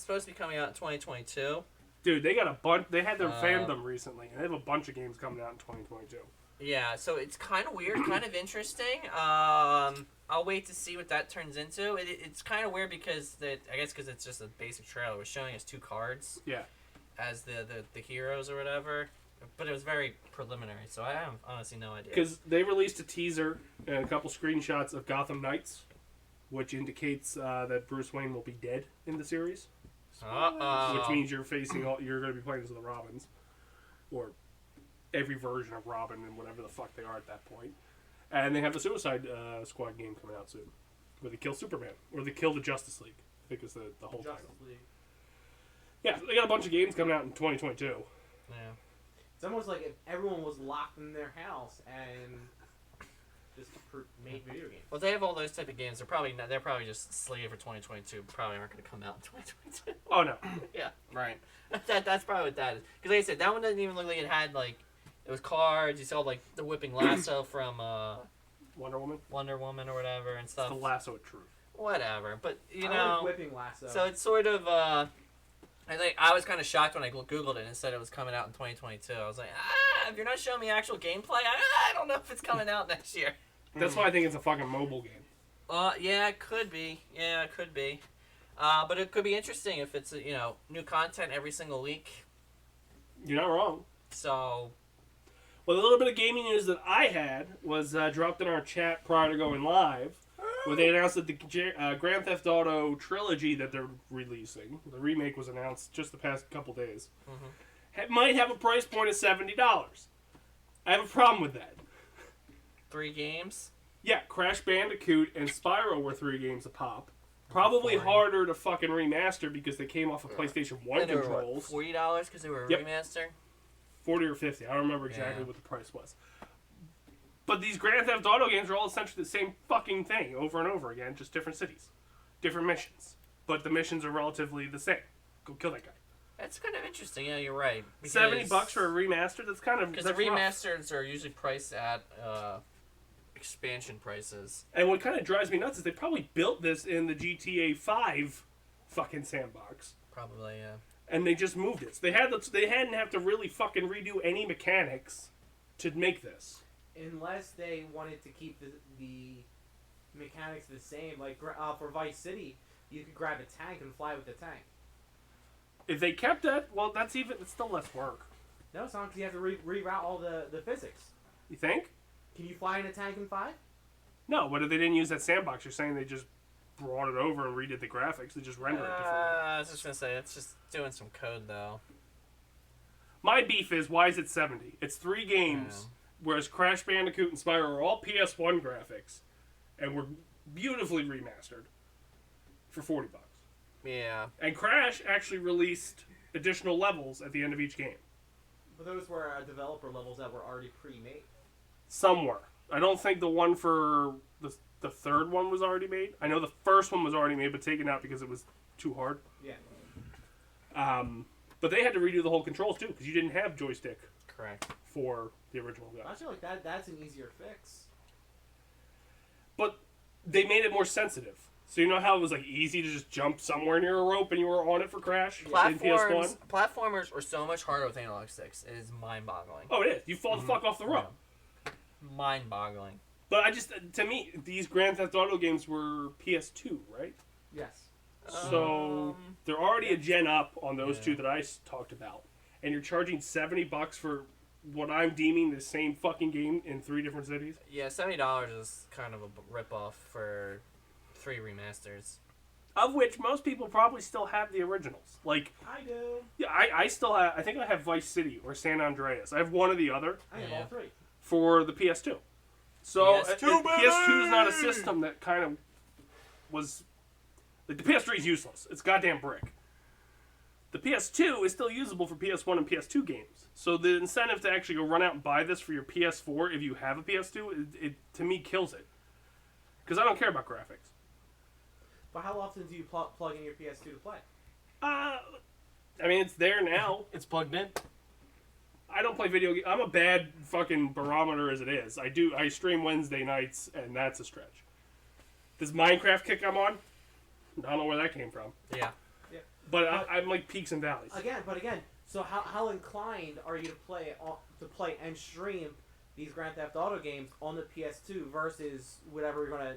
supposed to be coming out in 2022. Dude, they got a bunch. They had their fandom recently, and they have a bunch of games coming out in 2022. Yeah, so it's kind of weird, kind of interesting. I'll wait to see what that turns into. It's kind of weird because I guess because it's just a basic trailer. It's showing us 2 cards Yeah. as the heroes or whatever, but it was very preliminary, so I have honestly no idea. Because they released a teaser and a couple screenshots of Gotham Knights, which indicates that Bruce Wayne will be dead in the series. Which means you're going to be playing as the Robins, or every version of Robin and whatever the fuck they are at that point. And they have the Suicide Squad game coming out soon, where they kill Superman or they kill the Justice League. I think is the whole Justice title. League. Yeah, they got a bunch of games coming out in 2022. Yeah. It's almost like if everyone was locked in their house and just made video games. Well, they have all those type of games. They're probably just slated for 2022. Probably aren't going to come out in 2022. Oh no. Yeah. Right. That's probably what that is. Because like I said, that one doesn't even look like it had like it was cards. You saw like the whipping lasso from Wonder Woman. Wonder Woman or whatever and It's stuff. the lasso of truth. Whatever, but you I know. like whipping lasso. So it's sort of I was kind of shocked when I googled it and it said it was coming out in 2022. I was like, if you're not showing me actual gameplay, I don't know if it's coming out next year. That's why I think it's a fucking mobile game. Yeah, it could be. Yeah, it could be. But it could be interesting if it's new content every single week. You're not wrong. So. Well, the little bit of gaming news that I had was dropped in our chat prior to going live, where they announced that the Grand Theft Auto trilogy that they're releasing, the remake was announced just the past couple days, might have a price point of $70. I have a problem with that. 3 games? Yeah, Crash Bandicoot and Spyro were 3 games a pop. Probably harder to fucking remaster because they came off of PlayStation 1 And they were, controls. what, $40 because they were a Yep. remaster? 40 or 50. I don't remember exactly Yeah. what the price was. But these Grand Theft Auto games are all essentially the same fucking thing over and over again, just different cities, different missions. But the missions are relatively the same. Go kill that guy. That's kind of interesting. Yeah, you're right. $70 for a remaster? That's kind of Because the that's rough. remasters are usually priced at expansion prices. And what kind of drives me nuts is they probably built this in the GTA 5 fucking sandbox. Probably, yeah. And they just moved it. So they hadn't have to really fucking redo any mechanics to make this. Unless they wanted to keep the mechanics the same, like for Vice City, you could grab a tank and fly with the tank. If they kept that, well, it's still less work. No, it's not because you have to reroute all the physics. You think? Can you fly in a tank in 5? No, but if they didn't use that sandbox, you're saying they just brought it over and redid the graphics. They just rendered it differently. I was just going to say, it's just doing some code, though. My beef is, why is it 70? It's 3 games, whereas Crash Bandicoot and Spyro are all PS1 graphics, and were beautifully remastered for $40. Yeah. And Crash actually released additional levels at the end of each game. But those were developer levels that were already pre-made. Some were. I don't think the one for the third one was already made. I know the first one was already made, but taken out because it was too hard. Yeah. But they had to redo the whole controls too, because you didn't have joystick Correct. for the original guy. I feel like that's an easier fix. But they made it more sensitive. So you know how it was like easy to just jump somewhere near a rope and you were on it for Crash in PS1? Platformers are so much harder with analog sticks. It is mind-boggling. Oh, it is. You fall the fuck off the rope. Mind-boggling. But to me, these Grand Theft Auto games were PS2, right? Yes. So they're already a gen up on those 2 that I talked about. And you're charging $70 for what I'm deeming the same fucking game in 3 different cities? Yeah, $70 is kind of a rip-off for 3 remasters. Of which most people probably still have the originals. Like, I do. yeah, I still have, I think I have Vice City or San Andreas. I have one or the other I have all 3. for the PS2. So, PS2, PS2 is not a system that kind of was, like, the PS3 is useless. It's goddamn brick. The PS2 is still usable for PS1 and PS2 games. So the incentive to actually go run out and buy this for your PS4 if you have a PS2, it to me kills it. Because I don't care about graphics. But how often do you plug in your PS2 to play? I mean, it's there now. It's plugged in. I don't play video games. I'm a bad fucking barometer as it is. I stream Wednesday nights, and that's a stretch. This Minecraft kick I'm on, I don't know where that came from. Yeah. But I'm like peaks and valleys. Again, so how inclined are you to play and stream these Grand Theft Auto games on the PS2 versus whatever you're gonna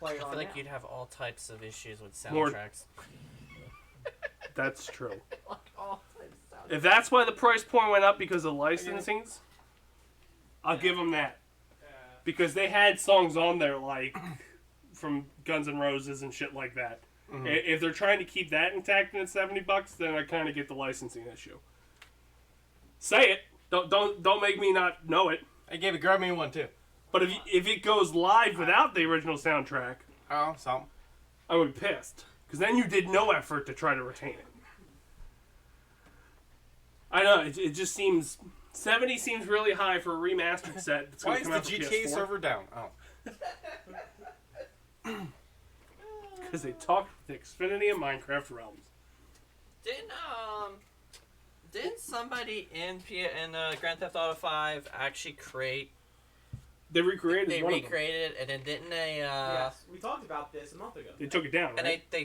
play I on feel like now? you'd have all types of issues with More- soundtracks. That's true. Like all types of soundtracks. If that's why the price point went up because of licensings, I'll give them that. Because they had songs on there like from Guns N' Roses and shit like that. Mm-hmm. If they're trying to keep that intact and it's $70, then I kind of get the licensing issue. Say it. Don't make me not know it. I gave it. Grab me one too. But if it goes live without the original soundtrack, Oh, something. I would be pissed. Because then you did no effort to try to retain it. I know, it just seems... 70 seems really high for a remastered set. That's Why gonna is the come out for GTA PS4. server down? Oh. Because they talked with Xfinity and Minecraft Realms. Didn't somebody in Grand Theft Auto 5 actually create? They recreated They one of them. recreated it, and then didn't they? Yes, we talked about this a month ago. They took it down, And right? they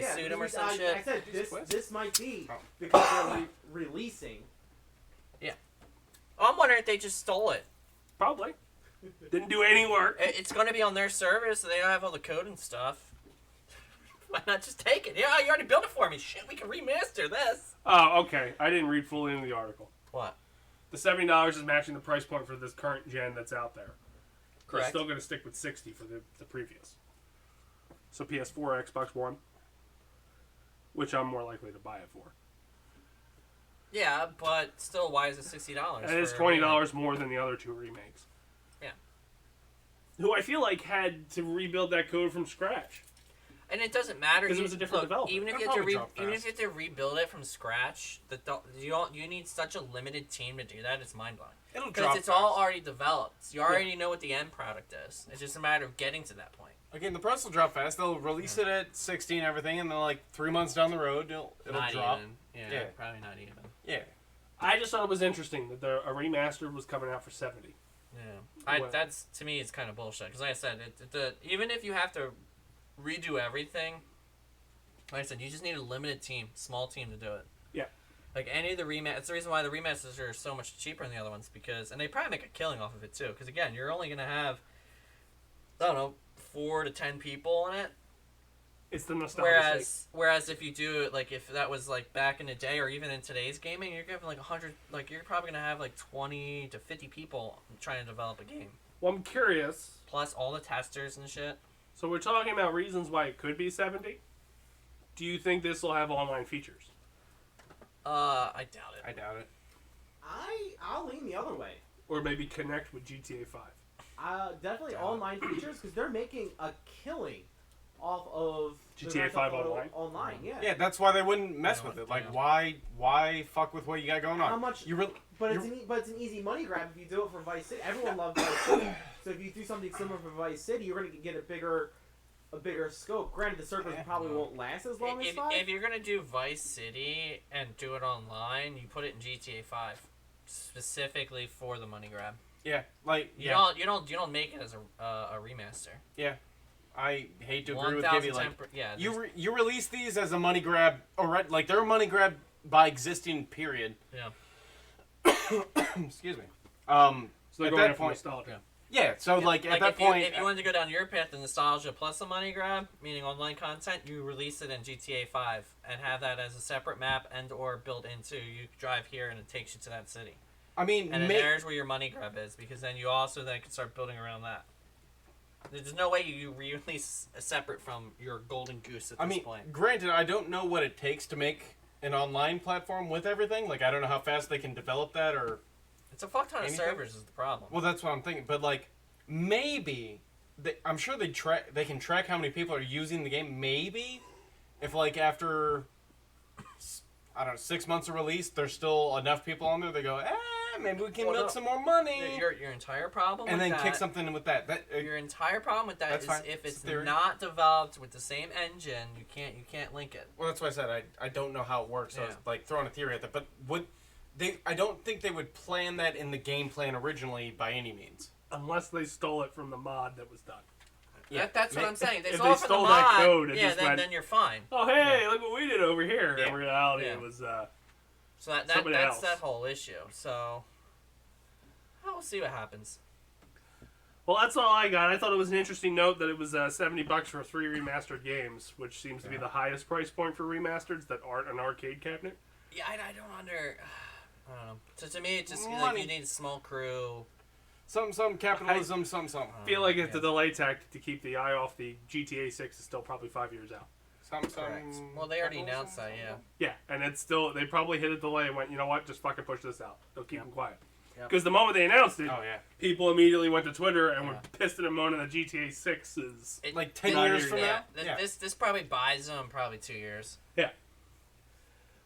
sued him or because some I shit. said this might be Oh. because they're releasing. I'm wondering if they just stole it. Probably. Didn't do any work. It's going to be on their server, so they don't have all the code and stuff. Why not just take it? Yeah, you already built it for me. Shit, we can remaster this. Oh, okay. I didn't read fully into the article. What? The $70 is matching the price point for this current gen that's out there. They're Correct. still going to stick with $60 for the previous. So PS4, Xbox One, which I'm more likely to buy it for. Yeah, but still, why is it $60? And it's $20 more than the other two remakes. Yeah. Who I feel like had to rebuild that code from scratch. And it doesn't matter 'Cause it was a different developer. Even if It'll you have to probably drop even if fast. you have to rebuild it from scratch, you need such a limited team to do that. It's mind blowing. It'll Because drop it's all fast. already developed. You already know what the end product is. It's just a matter of getting to that point. Again, the price will drop fast. They'll release it at 60 and everything, and then like 3 months down the road, it'll Not drop. even. Yeah. Probably not even. Yeah. I just thought it was interesting that a remaster was coming out for $70. Yeah. Well- That's to me, it's kind of bullshit. Because like I said, even if you have to redo everything, like I said, you just need a limited team, small team to do it. Yeah. Like any of the remasters, it's the reason why the remasters are so much cheaper than the other ones and they probably make a killing off of it too. Because again, you're only gonna have, I don't know, 4 to 10 people in it. It's the nostalgia. Whereas if you do it, like if that was like back in the day or even in today's gaming, you're gonna have like 100, like you're probably gonna have like 20 to 50 people trying to develop a game, Well, I'm curious. plus all the testers and shit. So we're talking about reasons why it could be 70. Do you think this will have online features? I doubt it. I doubt it. I'll lean the other way. Or maybe connect with GTA 5? Definitely online features because they're making a killing off of the GTA Grand 5 Theft Auto online? Online, yeah. Yeah, that's why they wouldn't mess Yeah, with it. yeah. Like, why fuck with what you got going on? How much? You really? But it's an easy money grab if you do it for Vice City. Everyone loves Vice City, so if you do something similar for Vice City, you're gonna get a bigger scope. Granted, the servers probably won't last as long as 5. If you're gonna do Vice City and do it online, you put it in GTA 5, specifically for the money grab. Yeah, like You don't make it as a remaster. yeah. I hate to agree with Gibby. Like, yeah. you release these as a money grab, or like they're a money grab by existing period. Yeah. Excuse me. So they're At going that after point, nostalgia. yeah. So like at that point, if you wanted to go down your path of nostalgia plus a money grab, meaning online content, you release it in GTA 5 and have that as a separate map and or built into. You drive here and it takes you to that city. I mean, And then there's where your money grab is, because then you also then can start building around that. There's no way you release separate from your golden goose at this point. Granted, I don't know what it takes to make an online platform with everything. Like, I don't know how fast they can develop that, or It's a fuck ton of anything? servers is the problem. well, that's what I'm thinking. But like, maybe I'm sure they can track how many people are using the game. Maybe if like after I don't know 6 months of release, there's still enough people on there. They go, maybe we can milk some more money, Your entire problem and with then that, kick something with that. Your entire problem with that That's is fine. if It's it's theory. not developed with the same engine, you can't link it. Well, that's why I said I don't know how it works. So I was Yeah. like throwing a theory at that. But I don't think they would plan that in the game plan originally by any means. Unless they stole it from the mod that was done. Yeah, That's what I'm saying. They if stole they it from stole the that mod, code and yeah, just went- then you're fine. Oh, hey, look what we did over here. Yeah. In reality, Yeah. it was... So that's Somebody else. that whole issue. So we'll see what happens. Well, that's all I got. I thought it was an interesting note that it was $70 for 3 remastered games, which seems to be the highest price point for remasters that aren't an arcade cabinet. Yeah, I don't I don't know. So to me, it's just like Money. you need a small crew. Some capitalism, some. I feel like it's a delay tactic to keep the eye off the GTA 6 is still probably 5 years out. Correct. Well, they already announced that, yeah. Yeah, and it's still... They probably hit a delay and went, you know what, just fucking push this out. They'll keep them quiet. Because the moment they announced it, Oh yeah. people immediately went to Twitter and were Yeah. pissed and moaning that GTA 6 is... Like 10 Not years here from yet. now. Yeah. This probably buys them probably 2 years.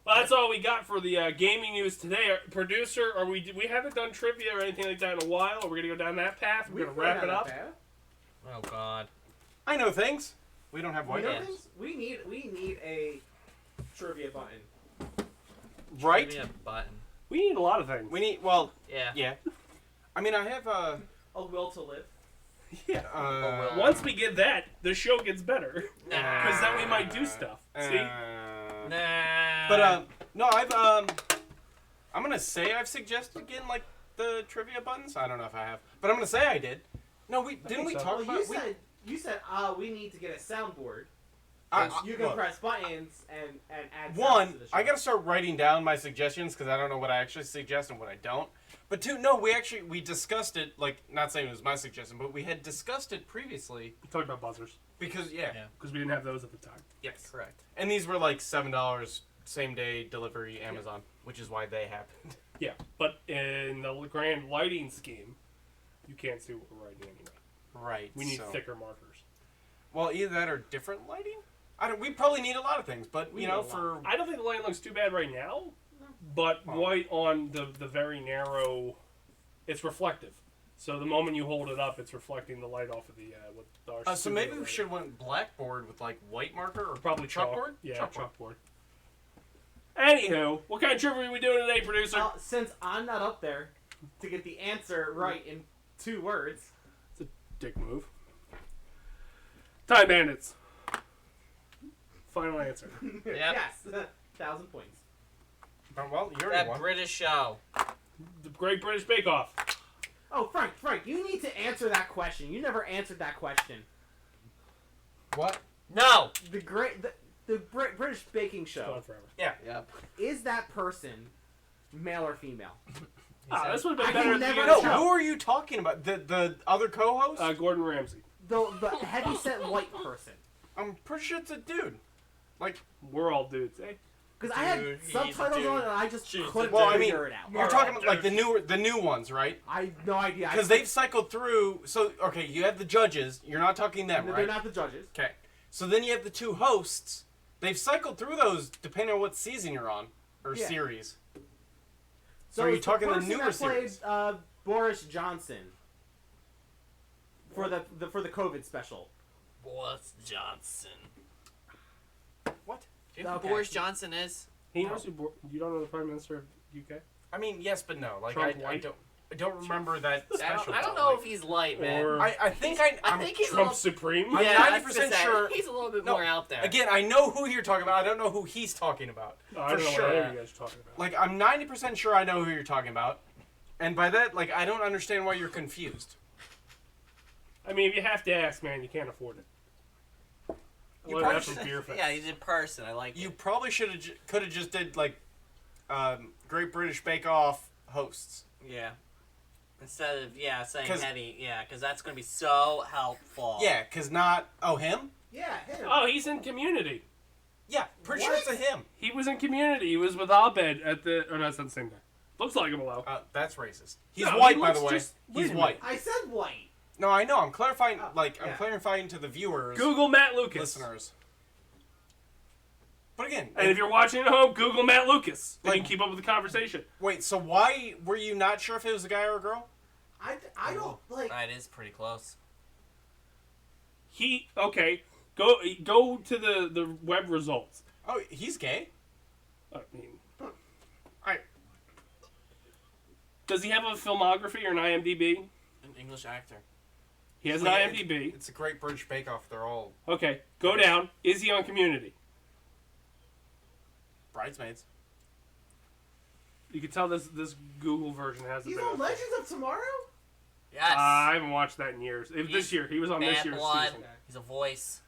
Well, that's all we got for the gaming news today. Producer, we haven't done trivia or anything like that in a while. Are we going to go down that path? We're going to wrap it up? Oh God. I know things. We don't have You white know hats. things? We need a trivia button. Right? Give me a button. We need a lot of things. We need. Well, Yeah. yeah. I mean, I have A will to live. Yeah. Once we get that, the show gets better. Nah. Because then we might do stuff. See? Nah. But no, I'm gonna say I've suggested again like the trivia buttons. I don't know if I have, but I'm gonna say I did. No, didn't we so. talk Well, about? you said we need to get a soundboard. I- You can look, press buttons and add sounds one, to the show. I gotta start writing down my suggestions because I don't know what I actually suggest and what I don't. But two, no, we discussed it. Like, not saying it was my suggestion, but we had discussed it previously We talked about buzzers. because Yeah. Because we didn't have those at the time. yes, Correct. and these were like $7 same day delivery Amazon, which is why they happened. Yeah. But in the grand lighting scheme, you can't see what we're writing anyway. Right. We need so. thicker markers. Well, either that or different lighting. We probably need a lot of things, but We you need know, a lot. for I don't think the lighting looks too bad right now. But Oh. white on the very narrow, it's reflective. So the moment you hold it up, it's reflecting the light off of the what our so studio maybe we light. should went blackboard with like white marker or Probably chalkboard. Yeah, chalkboard. Anywho, what kind of trivia are we doing today, producer? Since I'm not up there to get the answer right in 2 words, Dick move. Time Bandits. Final answer. yes, 1,000 points. Well, you already That won. British show. The Great British Bake Off. Oh, Frank, you need to answer that question. You never answered that question. What? No. The British baking It's gone show. forever. Yep. Is that person male or female? This would have I been better can at the never beginning. tell. Who are you talking about? The other co-host? Gordon Ramsay. The heavyset white person. I'm pretty sure it's a dude. Like, We're all dudes, eh? Because I had Dude, he's a subtitles dude. on and I just She's a couldn't well, I mean, figure it out. you're talking about like the new ones, right? I have no idea. Because they've cycled through. So okay, you have the judges. You're not talking them, They're right? not the judges. Okay. So then you have the 2 hosts. They've cycled through those depending on what season you're on or Yeah. series. So are you it's talking the person newer that played, series? Boris Johnson for the COVID special. Boris Johnson. What? Do you know Okay. who Boris Johnson is? He knows you don't know the Prime Minister of UK? I mean, yes, but no. Like Trump I white? don't remember that special. I don't know if he's light, man. Or I think I think he's Trump a little, Supreme? I'm yeah, I was 90% gonna say, sure- he's a little bit No, more out there. Again, I know who you're talking about. I don't know who he's talking about. I for don't know sure. what any of you guys are talking about. Like, I'm 90% sure I know who you're talking about. And by that, like, I don't understand why you're confused. I mean, if you have to ask, man, you can't afford it. You Well, probably that's from Beer Fest. Yeah, he's in person. I like You it. probably could have just did, like, Great British Bake Off hosts. Yeah. Instead of saying 'Cause- heavy, because that's gonna be so helpful. Yeah, because not... Oh, him? Yeah, him. Oh, he's in Community. Yeah, pretty sure it's a him. He was in Community. He was with Abed at the... Or no, it's not the same guy. Looks like him, though. That's racist. He's No, white, he by the looks way. just- wait He's a white. I said white. No, I know. I'm clarifying. Oh, I'm yeah. clarifying to the viewers, Google Matt Lucas. listeners. But again, And if you're watching at home, Google Matt Lucas. Then you Like- can keep up with the conversation. wait. So why were you not sure if it was a guy or a girl? I don't like. That is pretty close. Okay, go to the web results. Oh, he's gay. I mean, Alright. does he have a filmography or an IMDb? An English actor. He has an Yeah, IMDb. It's a Great British Bake Off. They're all Okay, go down. Is he on Community? bridesmaids. You can tell this Google version has He's been. on Legends of Tomorrow. Yes. I haven't watched that in years. This year, he was on this Bad year's Blood. season. He's a voice.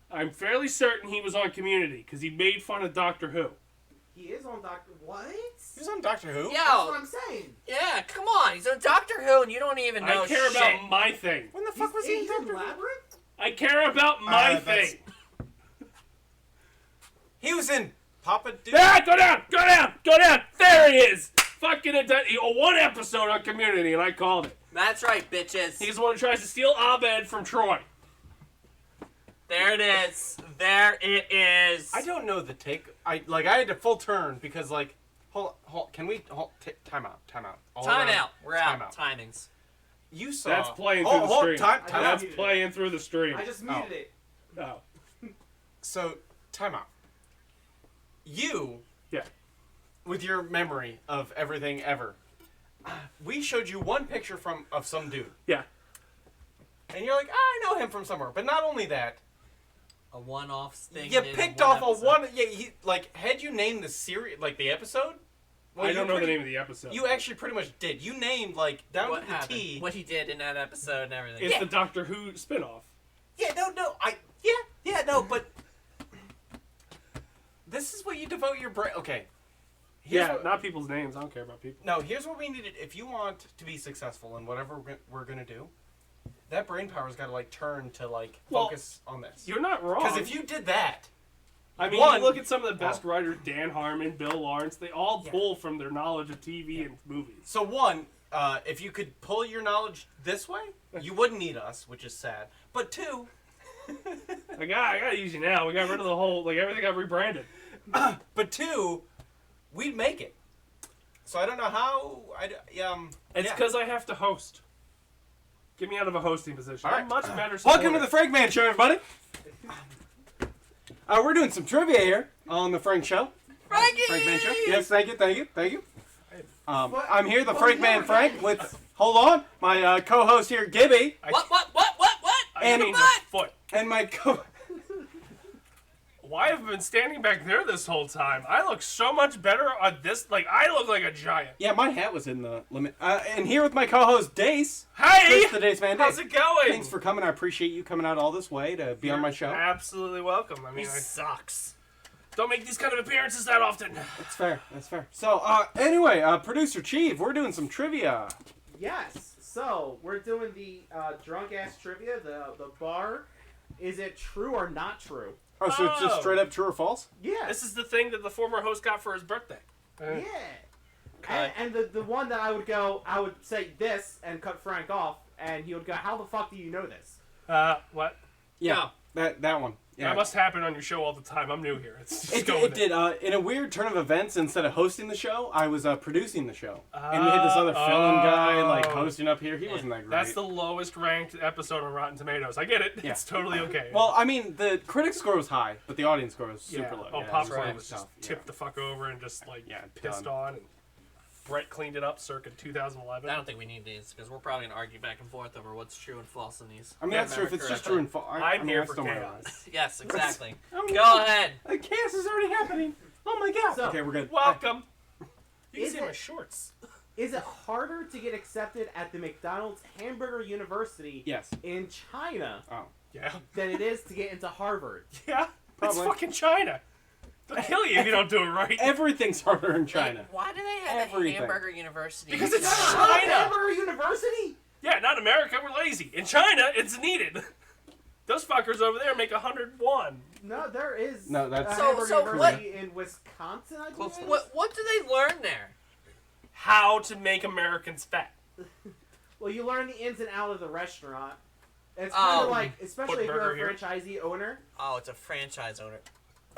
I'm fairly certain he was on Community because he made fun of Doctor Who. He is on Doctor. What? He's on Doctor Who. That's Yo, what I'm saying. yeah, come on. He's on Doctor Who, and you don't even know I care shit. about my thing. When the fuck was he in He's Doctor in Who? Labyrinth. I care about my that's- thing. He was in Papa Dude. Ah, go down! Go down! Go down! There he is! fucking one episode on Community, and I called it. That's right, bitches. He's the one who tries to steal Abed from Troy. There it is. There it is. I don't know the take. I had to full turn because hold. Can we time out? All Time around. out. We're Time out. Timings. You saw. That's playing through the stream. Time That's out. playing through the stream. I just muted it. Oh. So time out. You. Yeah. With your memory of everything ever, we showed you one picture of some dude, Yeah. and you're like, I know him from somewhere. But not only that, A one-off thing. you did in picked one off episode. a one. Yeah, had you named the series, the episode? I don't know the name of the episode. You actually pretty much did. You named down What to the happened? T. What he did in that episode and everything. It's the Doctor Who spinoff. Yeah, but this is what you devote your brain. Okay. Here's Yeah, what- not people's names. I don't care about people. No, here's what we needed. If you want to be successful in whatever we're gonna do, that brain power's got to turn to Well, focus on this. You're not wrong. Because if you did that, I mean, One- you look at some of the best writers, Dan Harmon, Bill Lawrence, they all pull from their knowledge of TV and movies. so one, if you could pull your knowledge this way, you wouldn't need us, which is sad. But two, I gotta use you now. We got rid of the whole, everything got rebranded. we'd make it. So I don't know how. It's because I have to host. Get me out of a hosting position. All right. I'm much better. Welcome to the Frank Man Show, everybody. We're doing some trivia here on the Frank Show. Frankie! Frank Man Show. Yes, thank you. I'm here, the Well, Frank you Man never Frank, did. with, hold on, my co-host here, Gibby, What? I mean, What? the foot. and my Why have I been standing back there this whole time? I look so much better on this. I look like a giant. Yeah, my hat was in the limit. And here with my co-host, Dace. Hey! Chris, the Dace Man. How's it going? Thanks for coming. I appreciate you coming out all this way to be on my show. Absolutely welcome. I He mean, I sucks. don't make these kind of appearances that often. That's fair. So, anyway, Producer Chief, we're doing some trivia. Yes. So we're doing the drunk ass trivia. The bar. Is it true or not true? Oh, so it's just Oh. straight up true or false? Yeah. This is the thing that the former host got for his birthday. Yeah. Okay. And the one that I would say this and cut Frank off, and he would go, "How the fuck do you know this?" What? Yeah. That one. Yeah. That must happen on your show all the time. I'm new here. It's just It going did. In a weird turn of events, instead of hosting the show, I was producing the show. And we had this other fill-in guy hosting up here. He wasn't that great. That's the lowest ranked episode on Rotten Tomatoes. I get it. Yeah. It's totally okay. Well, I mean, the critic score was high, but the audience score was super low. Oh, Yeah, Popcorn it was just tough. tipped the fuck over and just pissed done. on. And Brett cleaned it up circa 2011. I don't think we need these because we're probably gonna argue back and forth over what's true and false in these. I mean, that's true if it's just true and false. I'm here for chaos. Yes, exactly. Oh, Go ahead. The chaos is already happening. Oh my god. So- Okay, we're good. Welcome. You can Is see it- my shorts. Is it harder to get accepted at the McDonald's Hamburger University Yes. in China Oh. Yeah. than it is to get into Harvard? Yeah. Probably. It's fucking China. They'll kill you if you don't do it right. Everything's harder in China. Why do they have Everything. a hamburger university? Because in it's China? China. Hamburger University? Yeah, not America. We're lazy. In China, it's needed. Those fuckers over there make 101. No, there is No, that's- a So- Hamburger so University in Wisconsin, I believe. What do they learn there? How to make Americans fat. Well, you learn the ins and outs of the restaurant. It's Oh. kind of like, especially Put if you're burger a here. franchisee owner, Oh, it's a franchise owner.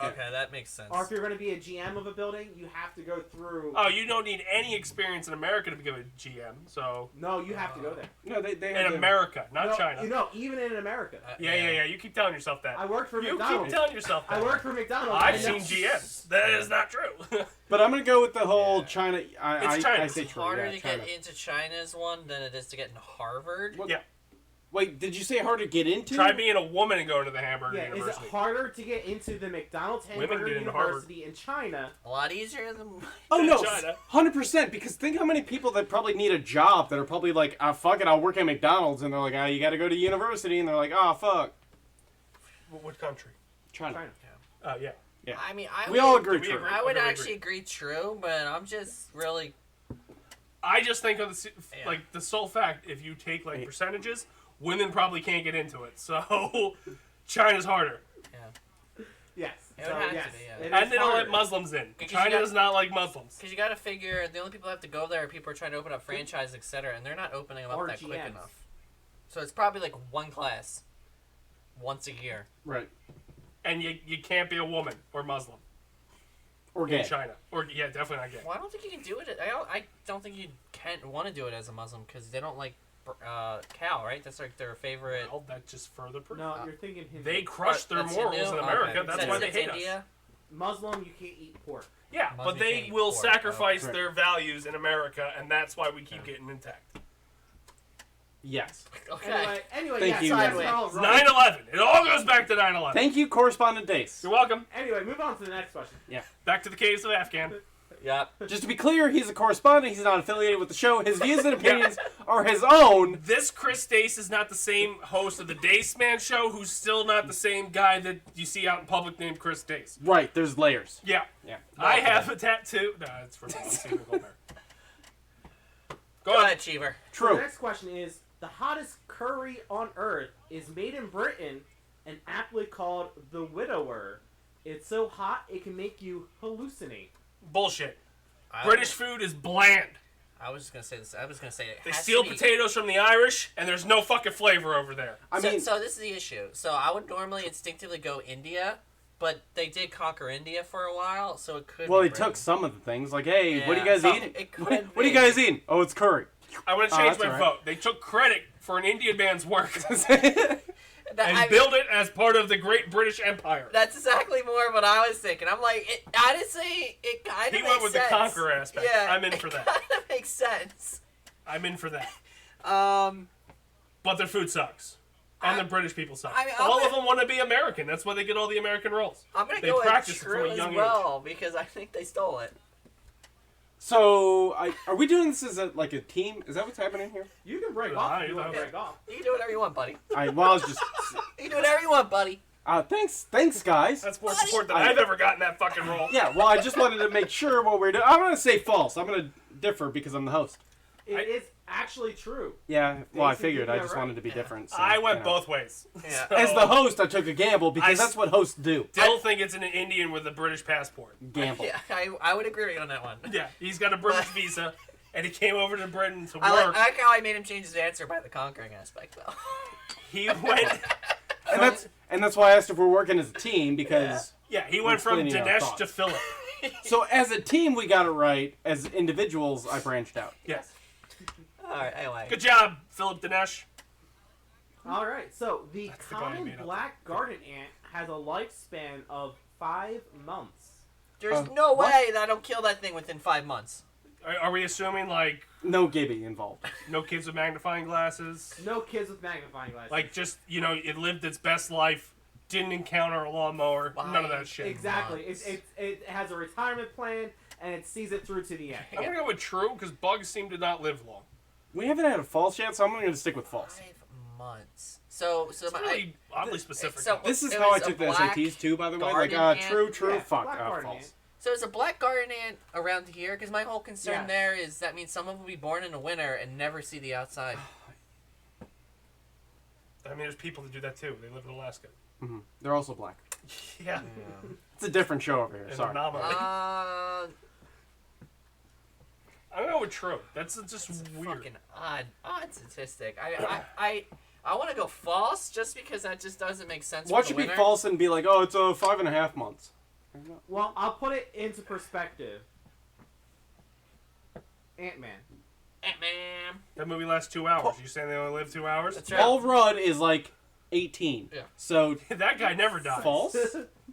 Okay, that makes sense. or if you're going to be a GM of a building, you have to go through. Oh, you don't need any experience in America to become a GM. So No, you have to go there. No, they in have America, not No, China. You know, even in America. Yeah. You keep telling yourself that. I worked for You keep McDonald's. telling yourself that. I worked for McDonald's. I've and seen that's- GMs. That is not true. But I'm gonna go with the whole China. I China. say It's true. harder Yeah, to China. get into China's one than it is to get into Harvard. What- Yeah. Wait, did you say hard to get into? Try being a woman and going to the Hamburger Yeah, is it University. harder to get into the McDonald's Women Hamburger get into Harvard. University in China? A lot easier than. Oh no, China. 100%. Because think how many people that probably need a job that are probably like, ah, fuck it, I'll work at McDonald's, and they're like, ah, you got to go to university, and they're like, ah, fuck. What country? China. China. Oh, yeah. Yeah. I mean, I We would, all agree. we True. agree? I would I actually agree true, but I'm just really. I just think of Yeah. the sole fact, if you take percentages, women probably can't get into it. So China's harder. Yeah. Yes. It So, would have yes, to be, yeah. it is And they don't let harder. Muslims in. Because China you got- does not like Muslims. Because you got to figure the only people who have to go there are people who are trying to open up franchises, etc., and they're not opening them up Or that quick GMs. enough. So it's probably like one class once a year. Right. And you can't be a woman or Muslim Or in gay. China. Or yeah, definitely not gay. Well, I don't think you can do it. I don't think you can want to do it as a Muslim because they don't like cow, right? That's like their favorite. Well, that just further proves. No, you're thinking Hindu. They crush their That's morals Hindu? in America. Okay. That's Since why they it's hate us. India, Muslim, you can't eat pork. Yeah, Muslims but they can't will eat pork, sacrifice though. their values in America, and that's why we keep getting intact. Yes. okay. Anyway, Thank yes, you, that's Sideways. all right. 9/11. It all goes back to 9/11. Thank you, Correspondent Dace. You're welcome. Anyway, move on to the next question. Back to the caves of Afghan. Yep. Just to be clear, he's a correspondent. He's not affiliated with the show. His views and opinions are his own. This Chris Dace is not the same host of the Dace Man Show, who's still not the same guy that you see out in public named Chris Dace. Right, there's layers. Yeah. Yeah. I have a tattoo. No, it's from Stephen Colbert. Go ahead, Cheever. So the True. next question is, the hottest curry on earth is made in Britain and aptly called the Widower. It's so hot it can make you hallucinate. Bullshit. British food is bland. I was just gonna say this. I was gonna say it They has steal to be- potatoes from the Irish, and there's no fucking flavor over there. I so, mean, so this is the issue. So I would normally instinctively go India, but they did conquer India for a while, so it could. well, be they Britain. took some of the things. Like, hey, what are you Yeah, guys some- eating? it could What are you be. guys eating? Oh, it's curry. I want to Oh, change that's my all right. vote. They took credit for an Indian man's work That- and I mean, built it as part of the Great British Empire. That's exactly more what I was thinking. I'm like, honestly, it kind of He makes went with sense. the conqueror aspect. Yeah, I'm in for that. It kind of makes sense. I'm in for that. Um, But their food sucks. And the British people suck. I mean, all I'm of them want to be American. That's why they get all the American roles. I'm gonna They go with practice it from true a as young well because I think they stole it. So, are we doing this as like a team? Is that what's happening here? You can break Yeah, off I- if you want to I- break off. You can do whatever you want, buddy. I was just. You can do whatever you want, buddy. Thanks, guys. That's more Buddy. support than I've ever gotten that fucking role. Yeah, well, I just wanted to make sure what we're doing. I'm gonna say false. I'm gonna differ because I'm the host. It is actually true. Yeah, well, I Dace, figured. you I got just right. wanted to be different. So, I went you know. both ways. Yeah. So, As the host, I took a gamble because I that's what hosts do. still think it's an Indian with a British passport. Gamble. Yeah, I would agree with you on that one. Yeah, he's got a British visa, and he came over to Britain to I work. like how I made him change his answer by the conquering aspect, though. He went. And that's why I asked if we're working as a team because Yeah, he went from Explaining our Dinesh thoughts. to Philip. so as a team we got it right. As individuals, I branched out. Yes. All right, anyway. Good job, Philip Dinesh. All right, so the the guy who common made up black garden ant has a lifespan of 5 months. There's no what? way that I don't kill that thing within 5 months. Are we assuming like No Gibby involved. no kids with magnifying glasses? No kids with magnifying glasses. Like just it lived its best life, didn't encounter a lawnmower, none of that shit. exactly. months. It has a retirement plan and it sees it through to the end. I'm gonna go with true because bugs seem to not live long. We haven't had a false yet, so I'm going to stick with false. 5 months. So It's really oddly specific. so- This is It how I was a took the black SATs too, by the way. Like, garden ant. true, Yeah, fuck, black garden false. ant. So is a black garden ant around here? Because my whole concern Yes. there is that means some of them will be born in the winter and never see the outside. I mean, there's people that do that too. They live in Alaska. Hmm. They're also black. Yeah, It's a different show over here. an Sorry. anomaly. I'm gonna go with true. That's just weird. Fucking odd statistic. I want to go false just because that just doesn't make sense. Watch for it the be winter. false and be like, oh, it's 5.5 months. Well, I'll put it into perspective. Ant-Man. Ant-Man. That movie lasts 2 hours. You saying they only live 2 hours? That's right. Paul Rudd is like 18. Yeah. So, That guy never dies. false?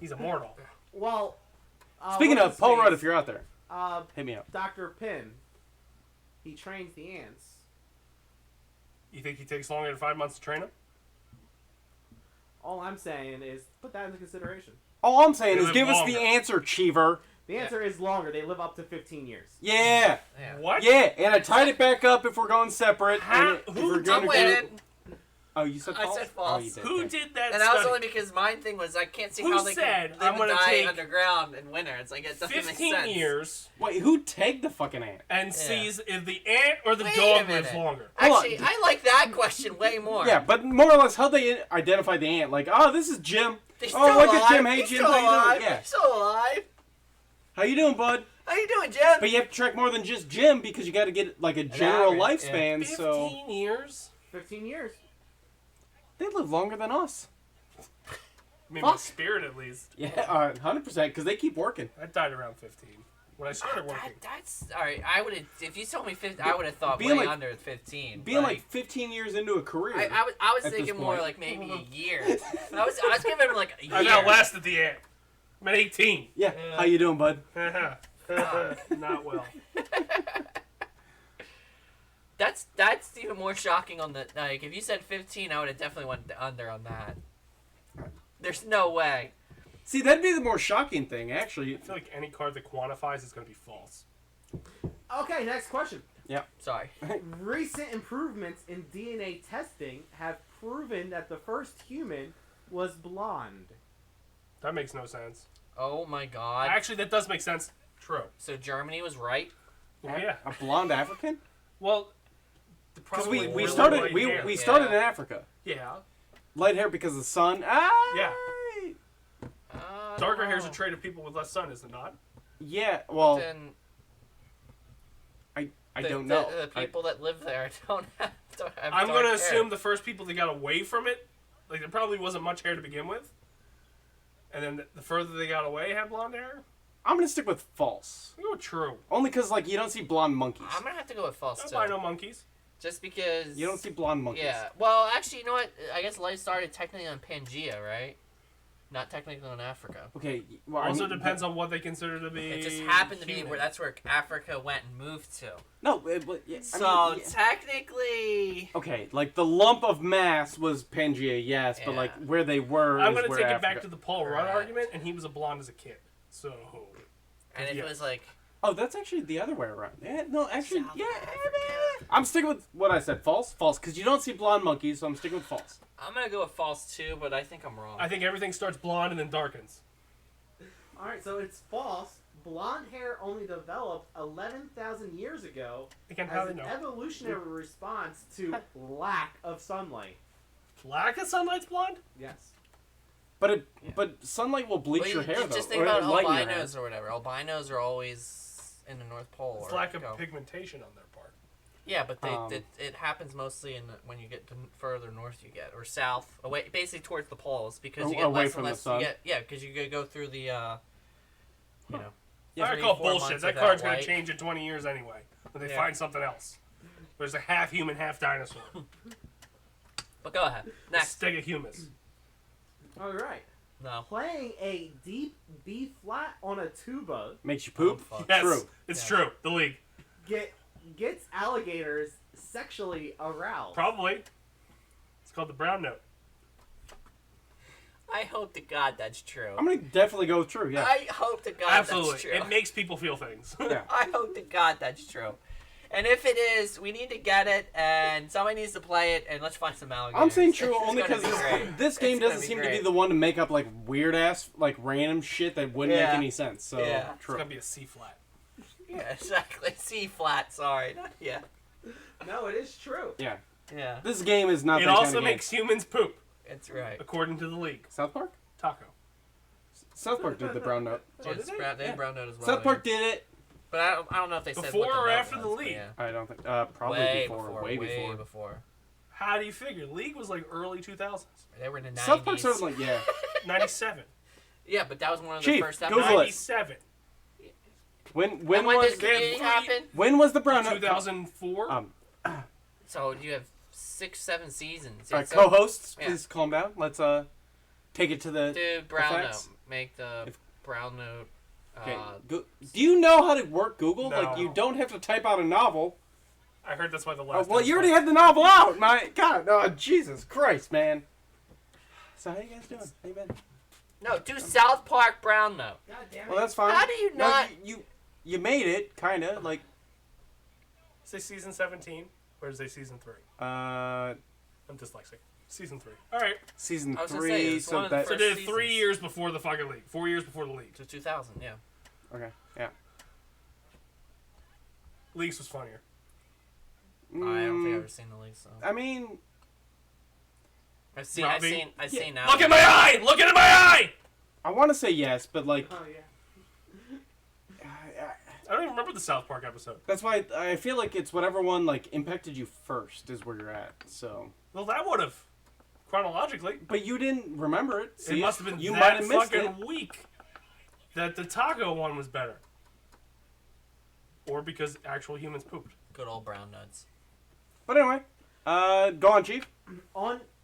He's immortal. Well, Speaking what's of his Paul face? Rudd, if you're out there, Uh, hit me up. Dr. Pym. He trains the ants. You think he takes longer than 5 months to train him? All I'm saying is put that into consideration. All I'm saying They is live give us longer. the answer, Cheever. The answer is longer. They live up to 15 years. Yeah. Yeah. What? Yeah, and I tied it back up if we're going separate. How- and if who- we're I'm gonna I'm go- with it. Oh, you said I false? said false. Oh, you did. Who yeah. did that And that was study? only because my thing was I can't see Who how they said, can live "I'm gonna and die take underground in winter. It's like it doesn't make 15 sense. years Wait, who tagged the fucking ant? and sees if the ant or the Wait a dog lives minute. longer. Hold Actually, on. I like that question way more. Yeah, but more or less, how they identify the ant? Like, oh, this is Jim. He's Oh, still look alive. at Jim. Hey, He's Jim, still how you alive. doing? Yeah. He's still alive. How you doing, bud? How you doing, Jim? But you have to track more than just Jim because you got to get like a general average, lifespan. 15 So years? 15 years. they live longer than us. I mean, Fuck. my spirit at least. Yeah, 100% because they keep working. I died around 15 when I started working. That's all right. I would have if you told me 15. I would have thought Being way like- under 15. Being like 15 years into a career. I was at this thinking more point. like maybe a year. I was giving him like a year. I've outlasted the ant. I'm at 18. Yeah. How you doing, bud? Not well. That's even more shocking on the like. If you said 15, I would have definitely went under on that. There's no way. See, that'd be the more shocking thing, actually. I feel like any card that quantifies is going to be false. Okay, next question. Sorry. Recent improvements in DNA testing have proven that the first human was blonde. That makes no sense. Oh my God. Actually, that does make sense. True. So Germany was right. Well, yeah. A blonde African? Well, Because probably we really started light we hair. started in Africa. Yeah. Light hair because of the sun. Ah. Yeah. Darker no. hair is a trait of people with less sun, is it not? Yeah. Well, Then I the, don't know. The people that live there don't have I'm dark going to hair. assume the first people that got away from it, like there probably wasn't much hair to begin with. And then the further they got away had blonde hair. I'm gonna stick with false. Oh, true. Only because like you don't see blonde monkeys. I'm gonna have to go with false Don't too. buy no monkeys. Just because You don't see blonde monkeys. Yeah. Well, actually, you know what? I guess life started technically on Pangea, right? Not technically on Africa. Okay. Well, I Also mean, depends on what they consider to be. It just happened to be human. where that's where Africa went and moved to. No, but yeah, So I mean, yeah. technically, Okay, like the lump of mass was Pangea, yes, but Yeah. like where they were. I'm is going to where take it Africa... back to the Paul Rudd Correct. argument, and he was a blonde as a kid. So. and if Yes. it was like Oh, that's actually the other way around. Yeah, no, actually, South yeah. Africa. I'm sticking with what I said. False, false, because you don't see blonde monkeys, so I'm sticking with false. I'm gonna go with false too, but I think I'm wrong. I think everything starts blonde and then darkens. Alright, so it's false. Blonde hair only developed 11,000 years ago Again, how as do an they know? evolutionary response to lack of sunlight. Lack of sunlight's blonde? Yes. But but sunlight will bleach Well, your hair, though. just think or about lighten your hair. albinos or whatever. Albinos are always in the North Pole. It's or lack of go. pigmentation on their part. Yeah, but Um, it happens mostly in when you get to further north you get, or south, away, basically towards the poles, because you get Away less from and the less. sun? You get, yeah, because you could go through the, you know. I 3-4 call months bullshit. That without card's going light. to change in 20 years anyway, when they Yeah. find something else. There's a half human, half dinosaur. But go ahead. Next. Stegohumus. Alright. No. Playing a deep B flat on a tuba Makes you poop. Oh, fuck. Yes, True. it's Yeah. true. The league. gets alligators sexually aroused. Probably. It's called the brown note. I hope to God that's true. I'm gonna definitely go with true. Yeah. I hope to God Absolutely. that's true. It makes people feel things. Yeah. I hope to God that's true. And if it is, we need to get it, and somebody needs to play it, and let's find some alligators. I'm saying true It's only gonna because be great. this game It's gonna doesn't be seem to be great. the one to make up like weird ass like random shit that wouldn't Yeah. make any sense. So Yeah. It's true. going to be a C flat. Yeah, exactly. C flat, sorry. Yeah. No, it is true. Yeah. Yeah, This game is not It that also kind of makes humans poop, it's right. according to the league. game. South Park. Taco. South Park did the brown note. Oh, did It's they? brown, they Yeah. brown note as well. South Park yeah. did it. But I don't know if they said Before what the or note after the was, but league? Yeah. I don't think. Probably Way before. way Way before. before. How do you figure? League was like early 2000s. They were in the 90s. South Park started like yeah. 97. Yeah, but that was one of the Chief, first Google episodes. it. 97. When And when was did Community happen? when was the brown note? 2004. So you have 6-7 seasons. All right, So- co-hosts, yeah. please calm down. Let's take it to the. Do brown facts? note. Make the If- brown note. Okay. Do you know how to work Google? No. Like you don't have to type out a novel. I heard that's why the Oh, last. well, one's you already fun. had the novel out. My God, oh Jesus Christ, man. So how you guys doing? How you been? No, do South Park brown note. God damn it. Well, that's fine. How do you No, not- you made it, kind of like. Say season 17, or is it season 3? Uh, I'm dyslexic. Season 3. All right. Season I was gonna 3. say, it's one So of the that. So did it seasons. 3 years before the fucking league. 4 years before the league. To 2000, yeah. Okay. Yeah. Leagues was funnier. I don't think I've ever seen the league, so I mean, I've seen now. Look at my eye! Look at my eye! I want to say yes, but like, Oh yeah. I don't even remember the South Park episode. that's why I feel like it's whatever one like impacted you first is where you're at. So, Well, that would have. Chronologically. but you didn't remember it. It See, must have been you might that have missed fucking it. week that the taco one was better. Or because actual humans pooped. Good old brown nuts. But anyway, go on, Chief.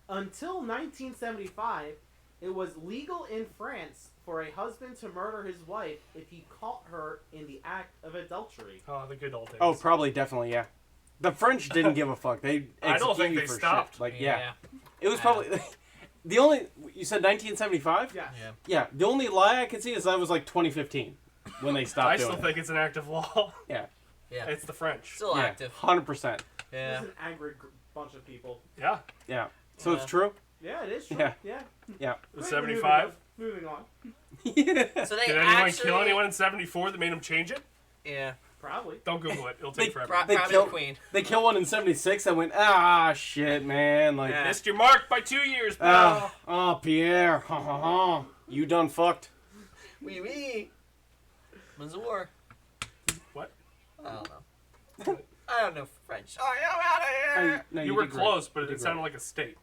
Until 1975, it was legal in France for a husband to murder his wife if he caught her in the act of adultery. Oh, the good old days. Oh, probably, definitely, yeah. The French didn't give a fuck. They I don't think executed they for stopped. shit. Like, yeah. Yeah. It was probably the only. You said 1975. Yeah. Yeah. Yeah. The only lie I could see is that was like 2015 when they stopped I doing still it. think it's an act of law. Yeah. Yeah. It's the French. Still Yeah. active. 100%. Yeah. It's an angry bunch of people. Yeah. Yeah. So Yeah. it's true. Yeah, it is true. Yeah. Yeah. Yeah. It was Great, 75. Moving on. Yeah. So they Did anyone actually kill anyone in 74 that made them change it? Yeah. Probably. Don't Google it. It'll take forever. They Probably killed- the Queen. They killed one in 76 and went, ah, shit, man. Like, Yeah. Missed your mark by 2 years, pal. oh, Pierre. Ha ha ha. You done fucked. Wee wee. Bonjour. What? I don't know. I don't know French. Oh, out of here. No, You were did great. close, but You did it sounded great. like a state.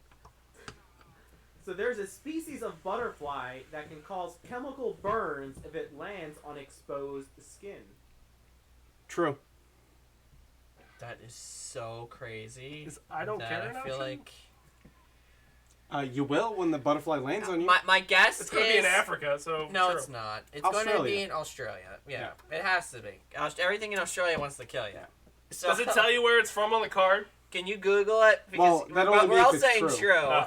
So there's a species of butterfly that can cause chemical burns if it lands on exposed skin. True. That is so crazy. I don't that care I now, feel Sean? like You will when the butterfly lands on you. my guess It's going to is be in Africa, so no, true. it's not. It's going to Australia. be in Australia. Yeah, it has to be. Everything in Australia wants to kill you. So, Does it tell you where it's from on the card? Can you Google it? Well, Because that only we're be if all it's saying true. true. Oh.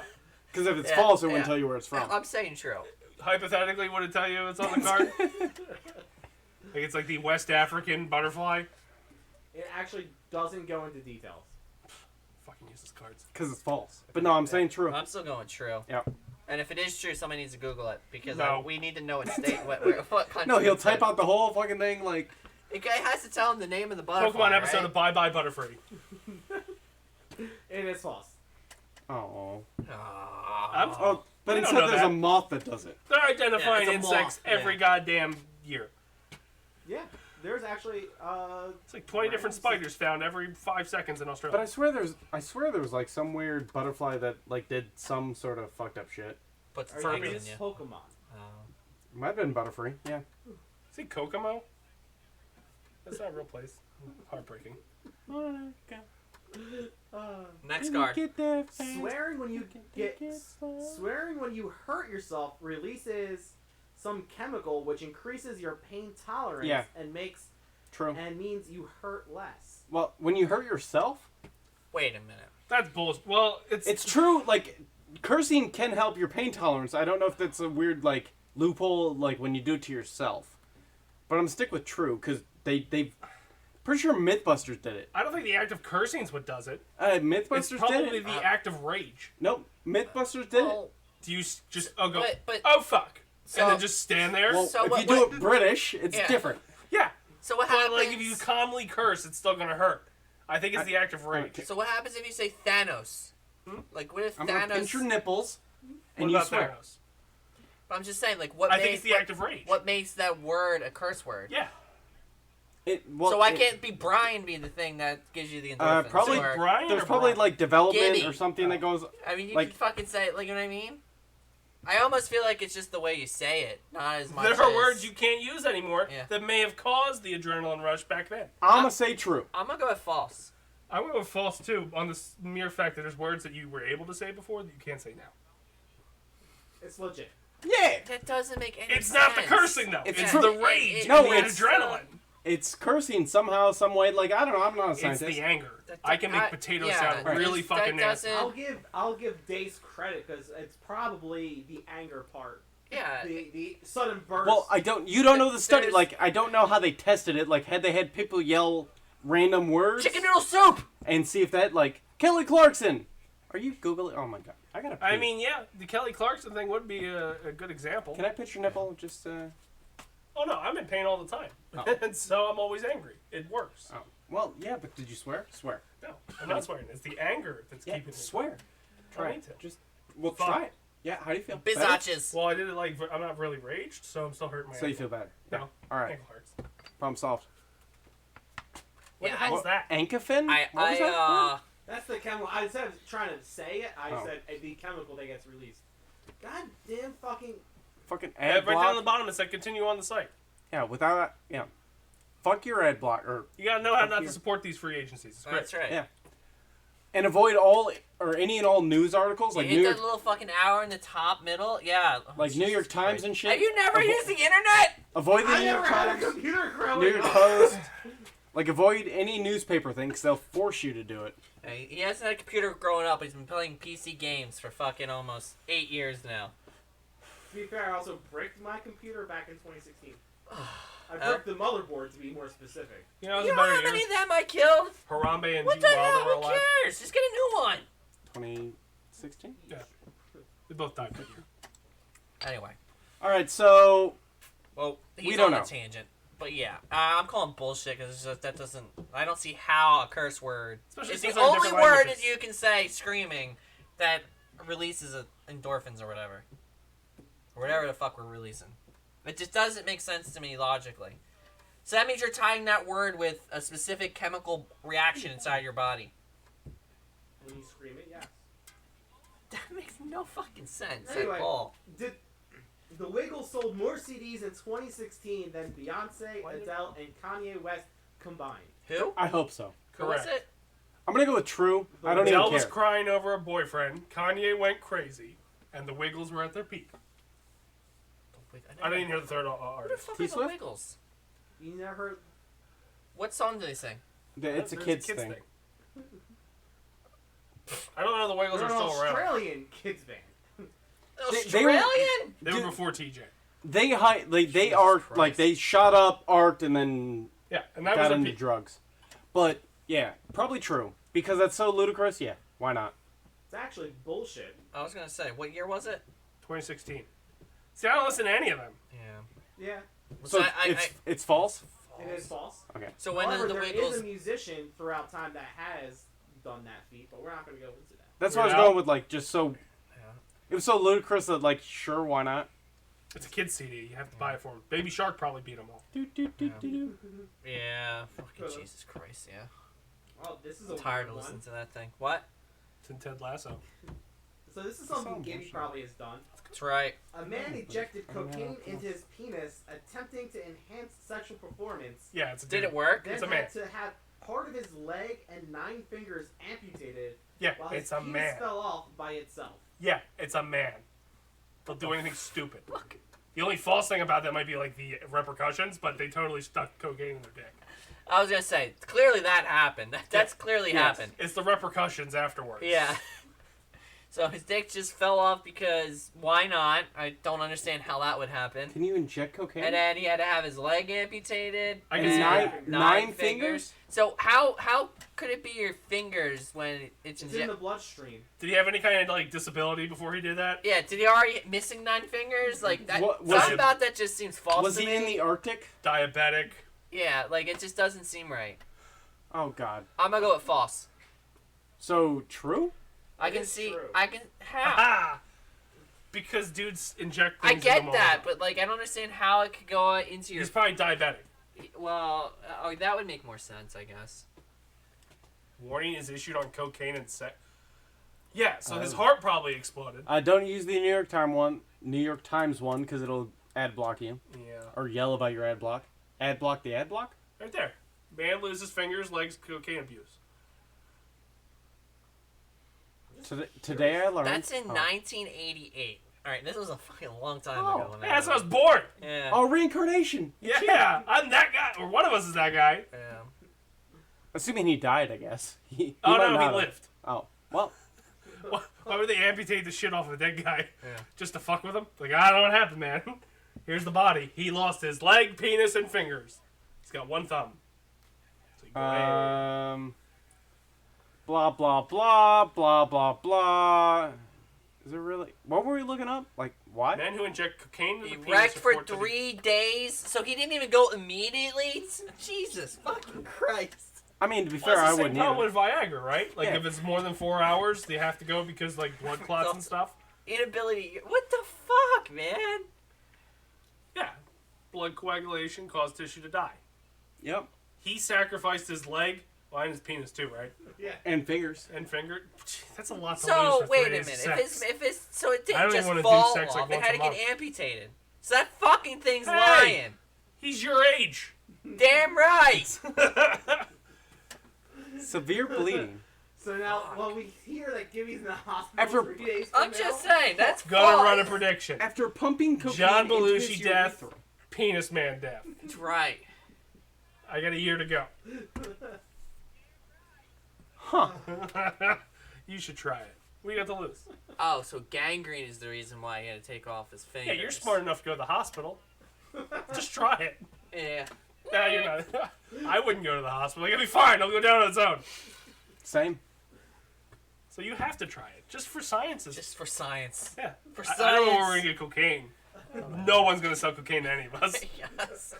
Because if it's Yeah, false, it wouldn't yeah. tell you where it's from. I'm saying true. Hypothetically, would it tell you it's on the card? Like it's like the West African butterfly? It actually doesn't go into details. Fucking uses cards. Because it's false. But no, I'm saying true. I'm still going true. Yeah. And if it is true, somebody needs to Google it because No. we need to know what state, what country. No, he'll it's in. type out the whole fucking thing like. It has to tell him the name of the butterfly. Pokemon episode right? of Bye Bye Butterfree. It is false. Oh. Aw. Oh, but We it don't said know there's that. a moth that does it. They're identifying Yeah, it's a insects moth, every yeah. goddamn year. Yeah, there's actually It's like 20 different spiders found every 5 seconds in Australia. But I swear there was like some weird butterfly that like did some sort of fucked up shit. Puts are its you eggs thinking in you. Pokemon? Might have been Butterfree. Yeah. Is it Kokomo? That's not a real place. Heartbreaking. Next card. Swearing when you hurt yourself releases some chemical which increases your pain tolerance Yeah. and True. means you hurt less. Well, when you hurt yourself, Wait a minute. That's bullshit. Well, it's true. Like cursing can help your pain tolerance. I don't know if that's a weird like loophole like when you do it to yourself, but I'm gonna stick with true because they pretty sure MythBusters did it. I don't think the act of cursing is what does it. It's MythBusters probably did it. the act of rage. Nope, MythBusters did it. Well, Do you just go, but- oh fuck, So- and then just stand there? Well, so if what- you do what- it British, it's Yeah. different. Yeah, So what but happens? like if you calmly curse, it's still gonna hurt. I think it's the act of rage. So what happens if you say Thanos? Like what if I'm gonna pinch your Thanos? nipples, What and you about swear. Thanos? I'm just saying, like what? I makes, think it's the act of rage. What makes that word a curse word? Yeah, So why can't be Brian be the thing that gives you the endorphins? probably Or- Brian There's or probably Brian? like development Gibby. or something that goes. I mean, you like- can fucking say it, like, you know what I mean? I almost feel like it's just the way you say it, not as much There are as... words you can't use anymore Yeah. that may have caused the adrenaline rush back then. I'm gonna say true. I'm gonna go with false. I went with false too on the mere fact that there's words that you were able to say before that you can't say now. It's legit. Yeah, That doesn't make any It's sense. not the cursing though. It's It's true. the rage. No, and the it's- adrenaline. it's cursing somehow, some way. Like I don't know. I'm not a It's scientist. the anger. That- I can make I- potatoes yeah, sound that- really that fucking nasty. doesn't- I'll give Dace credit because it's probably the anger part. Yeah. The sudden burst. Well, you don't know the study. There's- Like I don't know how they tested it. Like they had people yell random words Chicken noodle soup! and see if that like Kelly Clarkson. Are you Googling? Oh my god. I gotta pee. I mean, yeah, the Kelly Clarkson thing would be a good example. Can I pitch your nipple? Just, Oh, no, I'm in pain all the time. Oh. And so I'm always angry. It works. Oh. Well, yeah, but did you swear? Swear. No, I'm not swearing. It's the anger that's Yeah, keeping me. swear. Try Trying it. to. Just, well, Fuck. try it. Yeah, how do you feel? Better? Bizaches. Well, I did it like, I'm not really raged, so I'm still hurting my So you ankle. feel better? No. All right. Ankle hurts. Problem solved. What Yeah, the hell is that? Ankefin? I What was that? That's the chemical. Instead of trying to say it, I Oh. said the chemical that gets released. God damn fucking. Fucking Yeah, ad right down block. the bottom it said continue on the site. Yeah, without, yeah. Fuck your ad block, or You gotta know how Fuck not you. to support these free agencies. It's great. That's right. Yeah. and avoid all or any and all news articles like you New hit York, that little fucking hour in the top middle. Yeah. Oh, like New Jesus York Times Christ. and shit. Have you never Avo- used the internet? Avoid the I New York never had a Times, computer growing New York up. Post. Like avoid any newspaper thing because they'll force you to do it. Hey, he hasn't had a computer growing up. He's been playing PC games for fucking almost 8 years now. To be fair, I also bricked my computer back in 2016. I Oh. bricked the motherboard to be more specific. You know, it was You know about how a many year. of them I killed? Harambe and What G the Wilder hell? were Who alive. cares? Just get a new one. 2016. Yeah. They both died that year. Anyway. All right, so Well, he's We don't on know. a tangent. But yeah, I'm calling bullshit because that doesn't. I don't see how a curse word. Especially It's since the they're only different word languages. that you can say screaming that releases endorphins or whatever. Or whatever the fuck we're releasing. It just doesn't make sense to me logically. So that means you're tying that word with a specific chemical reaction inside your body. When you scream it, yes. That makes no fucking sense Anyway. at all. Did the Wiggles sold more CDs in 2016 than Beyonce, Why did- Adele, and Kanye West combined? Who? I hope so. Who was Correct. it? I'm gonna go with true. I don't Adele even was care. crying over a boyfriend. Kanye went crazy, and the Wiggles were at their peak. I didn't hear the third Who the artist. fuck are the T-Swift? Wiggles? You never heard? What song do they sing? It's a There's kids thing. I don't know. The Wiggles They're are an still around. Australian kids band. They were- Australian? They Dude. were before TJ. They they Jesus are Christ. like they shot up art and then Yeah, and that was got their into peak. drugs. But yeah, probably true because that's so ludicrous. Yeah, why not? It's actually bullshit. I was gonna say, what year was it? 2016. See, I don't listen to any of them. Yeah. Yeah, So it's false. it is false. Okay. So when However, did the there Wiggles? is a musician throughout time that has done that feat, but we're not going to go into that. That's what I was Weird Al? going with. Like just so it was so ludicrous that like sure why not? It's a kid's CD. You have to buy it for them. Baby Shark probably beat them all. Yeah. Fucking Jesus Christ. Yeah. Oh, this is I'm a tired weird of one. listening to that thing. What? It's in Ted Lasso. So this is something Some Gibby bullshit. probably has done. That's right. A man ejected cocaine into his penis, attempting to enhance sexual performance. Yeah, it's a Did dude. it work? Then It's a had man. to have part of his leg and 9 fingers amputated Yeah, while his it's a penis man. fell off by itself. Yeah, it's a man. They'll do anything stupid. The only false thing about that might be like the repercussions, but they totally stuck cocaine in their dick. I was gonna say, clearly that happened. That's clearly Yes. happened. It's the repercussions afterwards. Yeah. So his dick just fell off because why not? I don't understand how that would happen. Can you inject cocaine? And then he had to have his leg amputated. I And can see nine- that. nine fingers? So how could it be your fingers when it's It's in injected? the bloodstream. Did he have any kind of like disability before he did that? Yeah, did he already missing 9 fingers? Like that. What- was Something it- about that just seems false Was to he me. in the Arctic? Diabetic. Yeah, like it just doesn't seem right. Oh God. I'm gonna go with false. So true? I It can is see. true. I can. How? Ah! Because dudes inject I things get into them all that, the time. but like I don't understand how it could go into your. He's probably diabetic. Well, oh, that would make more sense, I guess. Warning is issued on cocaine and sex. Yeah, so his Oh. heart probably exploded. Don't use the New York Times one, because it'll ad block you Yeah. or yell about your ad block. Ad block the ad block. Right there. Man loses fingers, legs, cocaine abuse. Today I learned. That's in oh. 1988. All right, this was a fucking long time Oh, ago. when that Yeah, that's when I was happened. born. Yeah. Oh, reincarnation. Yeah, I'm that guy. Or one of us is that guy. Yeah. Assuming he died, I guess. He Oh, might no, not he have. lived. Oh, well. Why would they amputate the shit off of a dead guy? Yeah. Just to fuck with him? Like, I don't know what happened, man. Here's the body. He lost his leg, penis, and fingers. He's got one thumb. So you go, hey. blah, blah, blah, blah, blah, blah. Is it really? What were we looking up? Like, why? Men who inject cocaine into He the penis wrecked for report to the- 3 days, so he didn't even go immediately? Jesus fucking Christ. I mean, to be Well, fair, it's I the same wouldn't problem either. with Viagra, right? Like, Yeah. if it's more than 4 hours, they have to go because, like, blood clots and stuff. Inability. What the fuck, man? Yeah. Blood coagulation caused tissue to die. Yep. He sacrificed his leg, well, and his penis too, right? Yeah. And fingers. And finger. That's a lot to So, lose for wait 3 a days minute. of sex. If it's so it I didn't don't even just wanna do fall sex, like, off. It once had a to get month. amputated. So that fucking thing's Hey! lying. He's your age. Damn right. Severe bleeding. So now, well, we hear that Gibby's in the hospital After- 3 days from I'm now. just saying, that's Gonna false. run a prediction. After pumping cocaine John into his Belushi death. urethra. Penis man death. That's right. I got a year to go. Huh. You should try it. We got to lose. Oh, so gangrene is the reason why he had to take off his fingers. Yeah, you're smart enough to go to the hospital. Just try it. Yeah. No, you're not. I wouldn't go to the hospital. It'll be fine. I'll go down on its own. Same. So you have to try it, just for science's. Just for science. Yeah. For I don't know where we're science. gonna get cocaine. No one's gonna sell cocaine to any of us. Yes.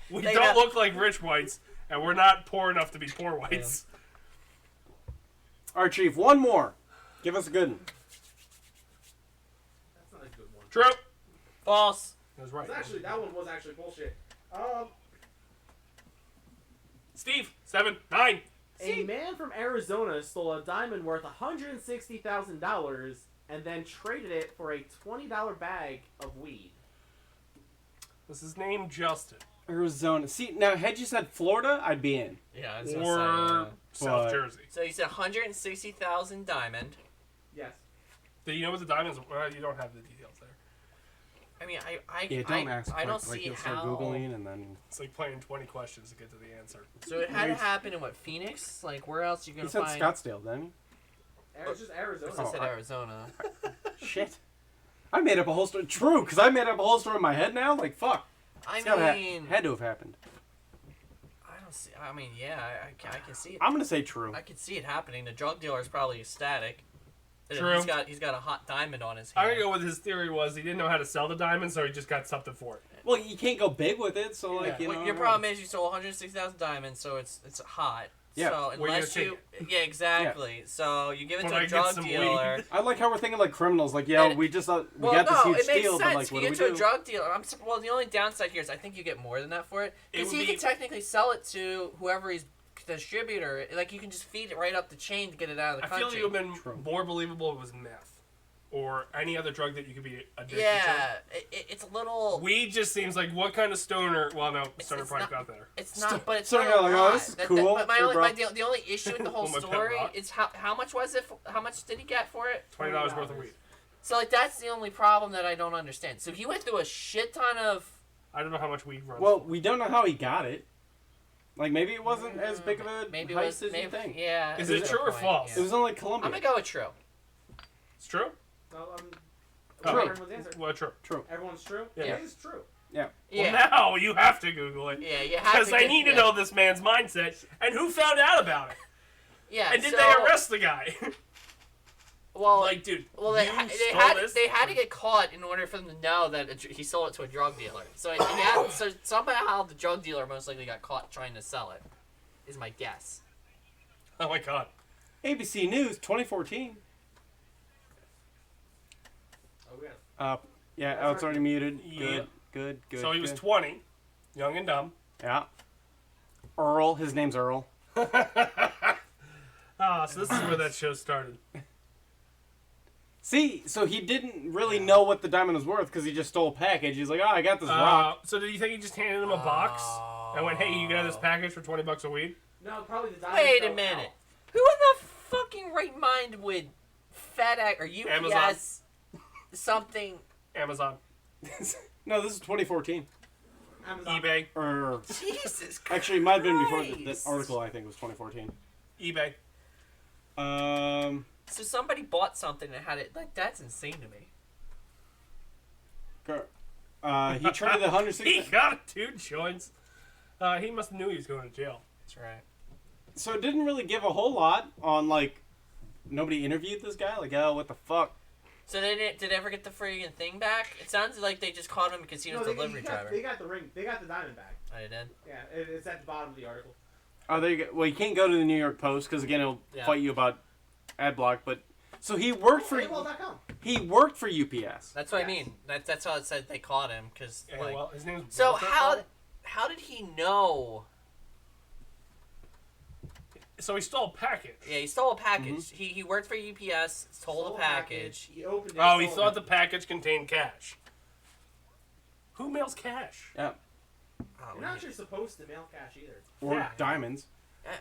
We They don't have- look like rich whites, and we're not poor enough to be poor whites. All right, Chief, one more. Give us a good one. That's not a good one. True. False. That's right. It's actually, that one was actually bullshit. Steve, 7, 9. A man from Arizona stole a diamond worth $160,000 and then traded it for a $20 bag of weed. This is named Justin. Arizona. See, now, had you said Florida, I'd be in. Yeah, I was Or gonna say, South But- Jersey. So you said 160,000 diamond. Yes. Do you know what the diamonds? Well, you don't have the details there. I mean, I Yeah, don't ask. I don't like see you'll start how. Googling and then... It's like playing 20 questions to get to the answer. So it had to happen in what, Phoenix? Like where else you He gonna said find? Scottsdale, didn't It's just Arizona. I said I- Arizona. he? Shit. I made up a whole story. True, because I made up a whole story in my head now. Like, fuck. I It's gotta mean, had to have happened. I don't see. I mean, yeah, I can see it. I'm going to say true. I can see it happening. The drug dealer is probably ecstatic. True. He's got a hot diamond on his I'm hand. gonna go with his theory was he didn't know how to sell the diamond, so he just got something for it. Well, you can't go big with it, so, like, Yeah. you Well, know... your problem is you sold 160,000 diamonds, so it's hot. Yeah. So Where you unless gonna you, yeah, exactly. So you give it When to I a get drug some dealer. weed. I like how we're thinking like criminals. Like, yeah, And- we just we Well, got this no, huge it makes steal, sense. but like, If what you do get we to a do? drug dealer, well, the only downside here is I think you get more than that for it. It Because would he be- can technically sell it to whoever he's distributor. Like you can just feed it right up the chain to get it out of the I feel country. it would have been True. more believable if it was meth. Or any other drug that you could be addicted Yeah, it's a little. to. Weed just seems like what kind of stoner... Well, no, stoner it's probably not- got there. It's not, but it's so not you're a like, oh, lot. this is cool But for bro. the only issue with the whole Oh, my pet story rock. is how much was it? How much did he get for it? $20 worth of weed. So like that's the only problem that I don't understand. So he went through a shit ton of. I don't know how much weed runs. Well, for. we don't know how he got it. Like, maybe it wasn't as big of a Maybe it heist was. as you Maybe, think. yeah. Is that's it a true or point, false? yeah. It was in like I'm Colombia. gonna go with true. It's true? No, Oh. everyone's answer. Well, true. True. Everyone's true? Yeah. It is true. Yeah. Well, now you have to Google it. Yeah, you have Because to I get- need to yeah. know this man's mindset and who found out about it. Yeah. And did so, they arrest the guy? Well, like, dude, well, you stole this? they had to get caught in order for them to know that he sold it to a drug dealer. So yeah, so somehow the drug dealer most likely got caught trying to sell it. Is my guess. Oh my god. ABC News 2014. Oh, yeah. Yeah, That's oh, it's right. already muted. Yeah. Good. So he was good. 20, young and dumb. Yeah. Earl. His name's Earl. So this is where that show started. See, so he didn't really know what the diamond was worth because he just stole a package. He's like, oh, I got this rock. So did you think he just handed him a box and went, hey, you got this package for $20 a weed? No, probably the diamond Wait a fell minute. out. Who in the fucking right mind would FedEx or UPS Amazon. something? Amazon, No, this is 2014. Amazon. eBay, Or Jesus Christ. actually, it might have been before the article. I think was 2014. eBay. So somebody bought something and had it. Like that's insane to me. He traded the He 160. got it, 2 joints. He must have knew he was going to jail. That's right. So it didn't really give a whole lot on, like, nobody interviewed this guy? Like, oh, what the fuck? So did they ever get the friggin' thing back? It sounds like they just caught him because he was a delivery driver. They got the ring. They got the diamond back. Oh, they did? Yeah, it's at the bottom of the article. Oh, there you go. Well, you can't go to the New York Post because, again, it'll fight you about ad block. But so he worked for AOL.com. He worked for UPS. That's what I mean. That's how it said they caught him. Cause, like, well, his name's so Walter. how did he know? So he stole a package. Yeah, he stole a package. He worked for UPS, stole a package. He opened it. Oh, he thought the package contained cash. Who mails cash? Yeah. Oh, You're not actually supposed to mail cash either. Or Yeah. diamonds.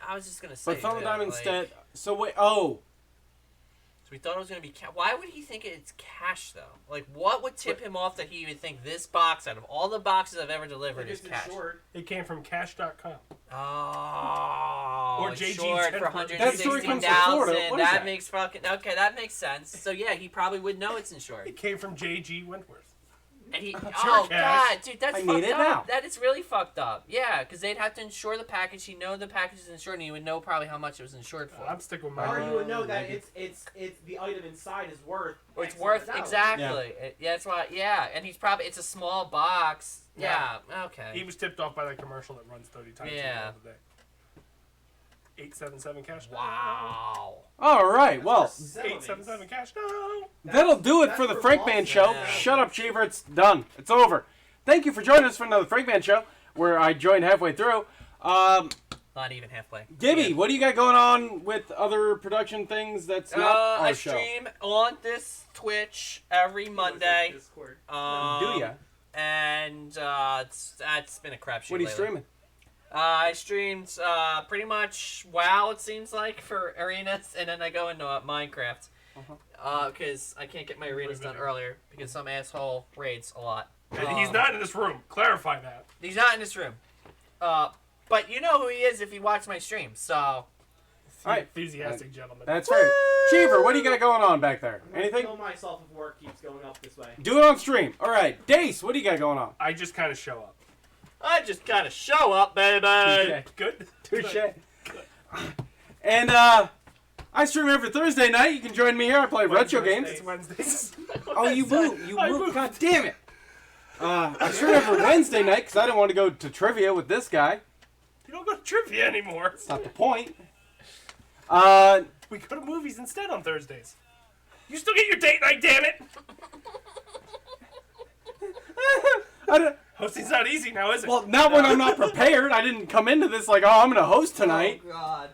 I was just gonna say. But found the that, diamond like, instead. So wait. Oh. So we thought it was gonna be cash. Why would he think it's cash though? Like, what would tip him off that he would think this box, out of all the boxes I've ever delivered, is It's cash? insured. It came from Cash.com. Oh, Or it's JG short for That That story comes from Florida. 116,000. What is That that? makes fucking okay. That makes sense. So yeah, he probably would know it's insured. It came from J.G. Wentworth. And he, Sure, oh cash. god, dude, that's I fucked need it up. now. That is really fucked up. Yeah, because they'd have to insure the package. He'd know the package is insured, and he would know probably how much it was insured for. I'm sticking with my. Or you would know that it's the item inside is worth. Or it's X worth amount of dollars. exactly. Yeah, that's why. Yeah, and he's probably it's a small box. Yeah. Okay. He was tipped off by that commercial that runs 30 times in the middle of the day. 877 cash. Wow. All right. Well, 877 cash. No. that'll do it for the for Frank Man Boston. Show. Yeah. Shut up, Cheever. It's done. It's over. Thank you for joining us for another Frank Man Show, where I joined halfway through. Not even halfway. Gibby, Yeah. what do you got going on with other production things that's not our I show? stream on this Twitch every Monday. Discord. Do ya? And that's been a crapshoot. What are you lately. streaming? I streamed pretty much WoW, it seems like, for arenas, and then I go into Minecraft. Because I can't get my arenas done earlier because some asshole raids a lot. And he's not in this room. Clarify that. He's not in this room. But you know who he is if you watch my stream, so... All right. Enthusiastic gentleman. That's fair. Cheever, what do you got going on back there? I'm gonna Anything? kill myself if work keeps going up this way. Do it on stream. All right. Dace, what do you got going on? I just kind of show up. I just gotta show up, baby! Good. Touche. And I stream every Thursday night. You can join me here. I play retro games. It's Wednesdays. Oh, you moved. You I moved. moved. God damn it. I stream every Wednesday night because I didn't want to go to trivia with this guy. You don't go to trivia anymore. That's not the point. We go to movies instead on Thursdays. You still get your date night, damn it! Hosting's not easy now, is it? Well, not when I'm not prepared. I didn't come into this like, oh, I'm going to host tonight. Oh God.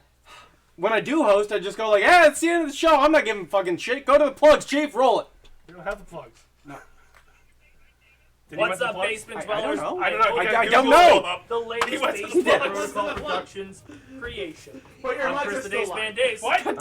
When I do host, I just go like, yeah, it's the end of the show. I'm not giving fucking shit. Go to the plugs, Chief. Roll it. We don't have the plugs. No. Did he What's want the up, plugs? Basement I Dwellers? don't know. I don't know. I Okay, don't Google know. them up. The He latest wants the Basement plugs. Protocol Productions creation. But your I'm mics Chris are the still Dace live. Man Dace. What? Frank.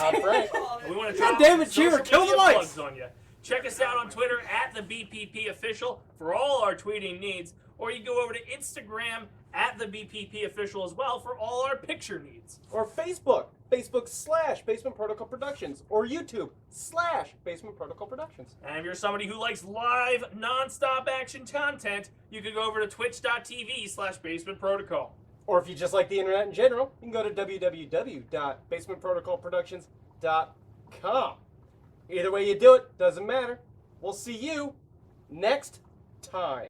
We want to God drop damn it, some Cheever, social kill the media mics. plugs on you. Check us out on Twitter at the BPP Official for all our tweeting needs, or you go over to Instagram at the BPP Official as well for all our picture needs. Or Facebook. Facebook/Basement Protocol Productions. Or YouTube/Basement Protocol Productions. And if you're somebody who likes live, non-stop action content, you can go over to twitch.tv/Basement Protocol. Or if you just like the internet in general, you can go to www.basementprotocolproductions.com. Either way you do it, doesn't matter. We'll see you next time.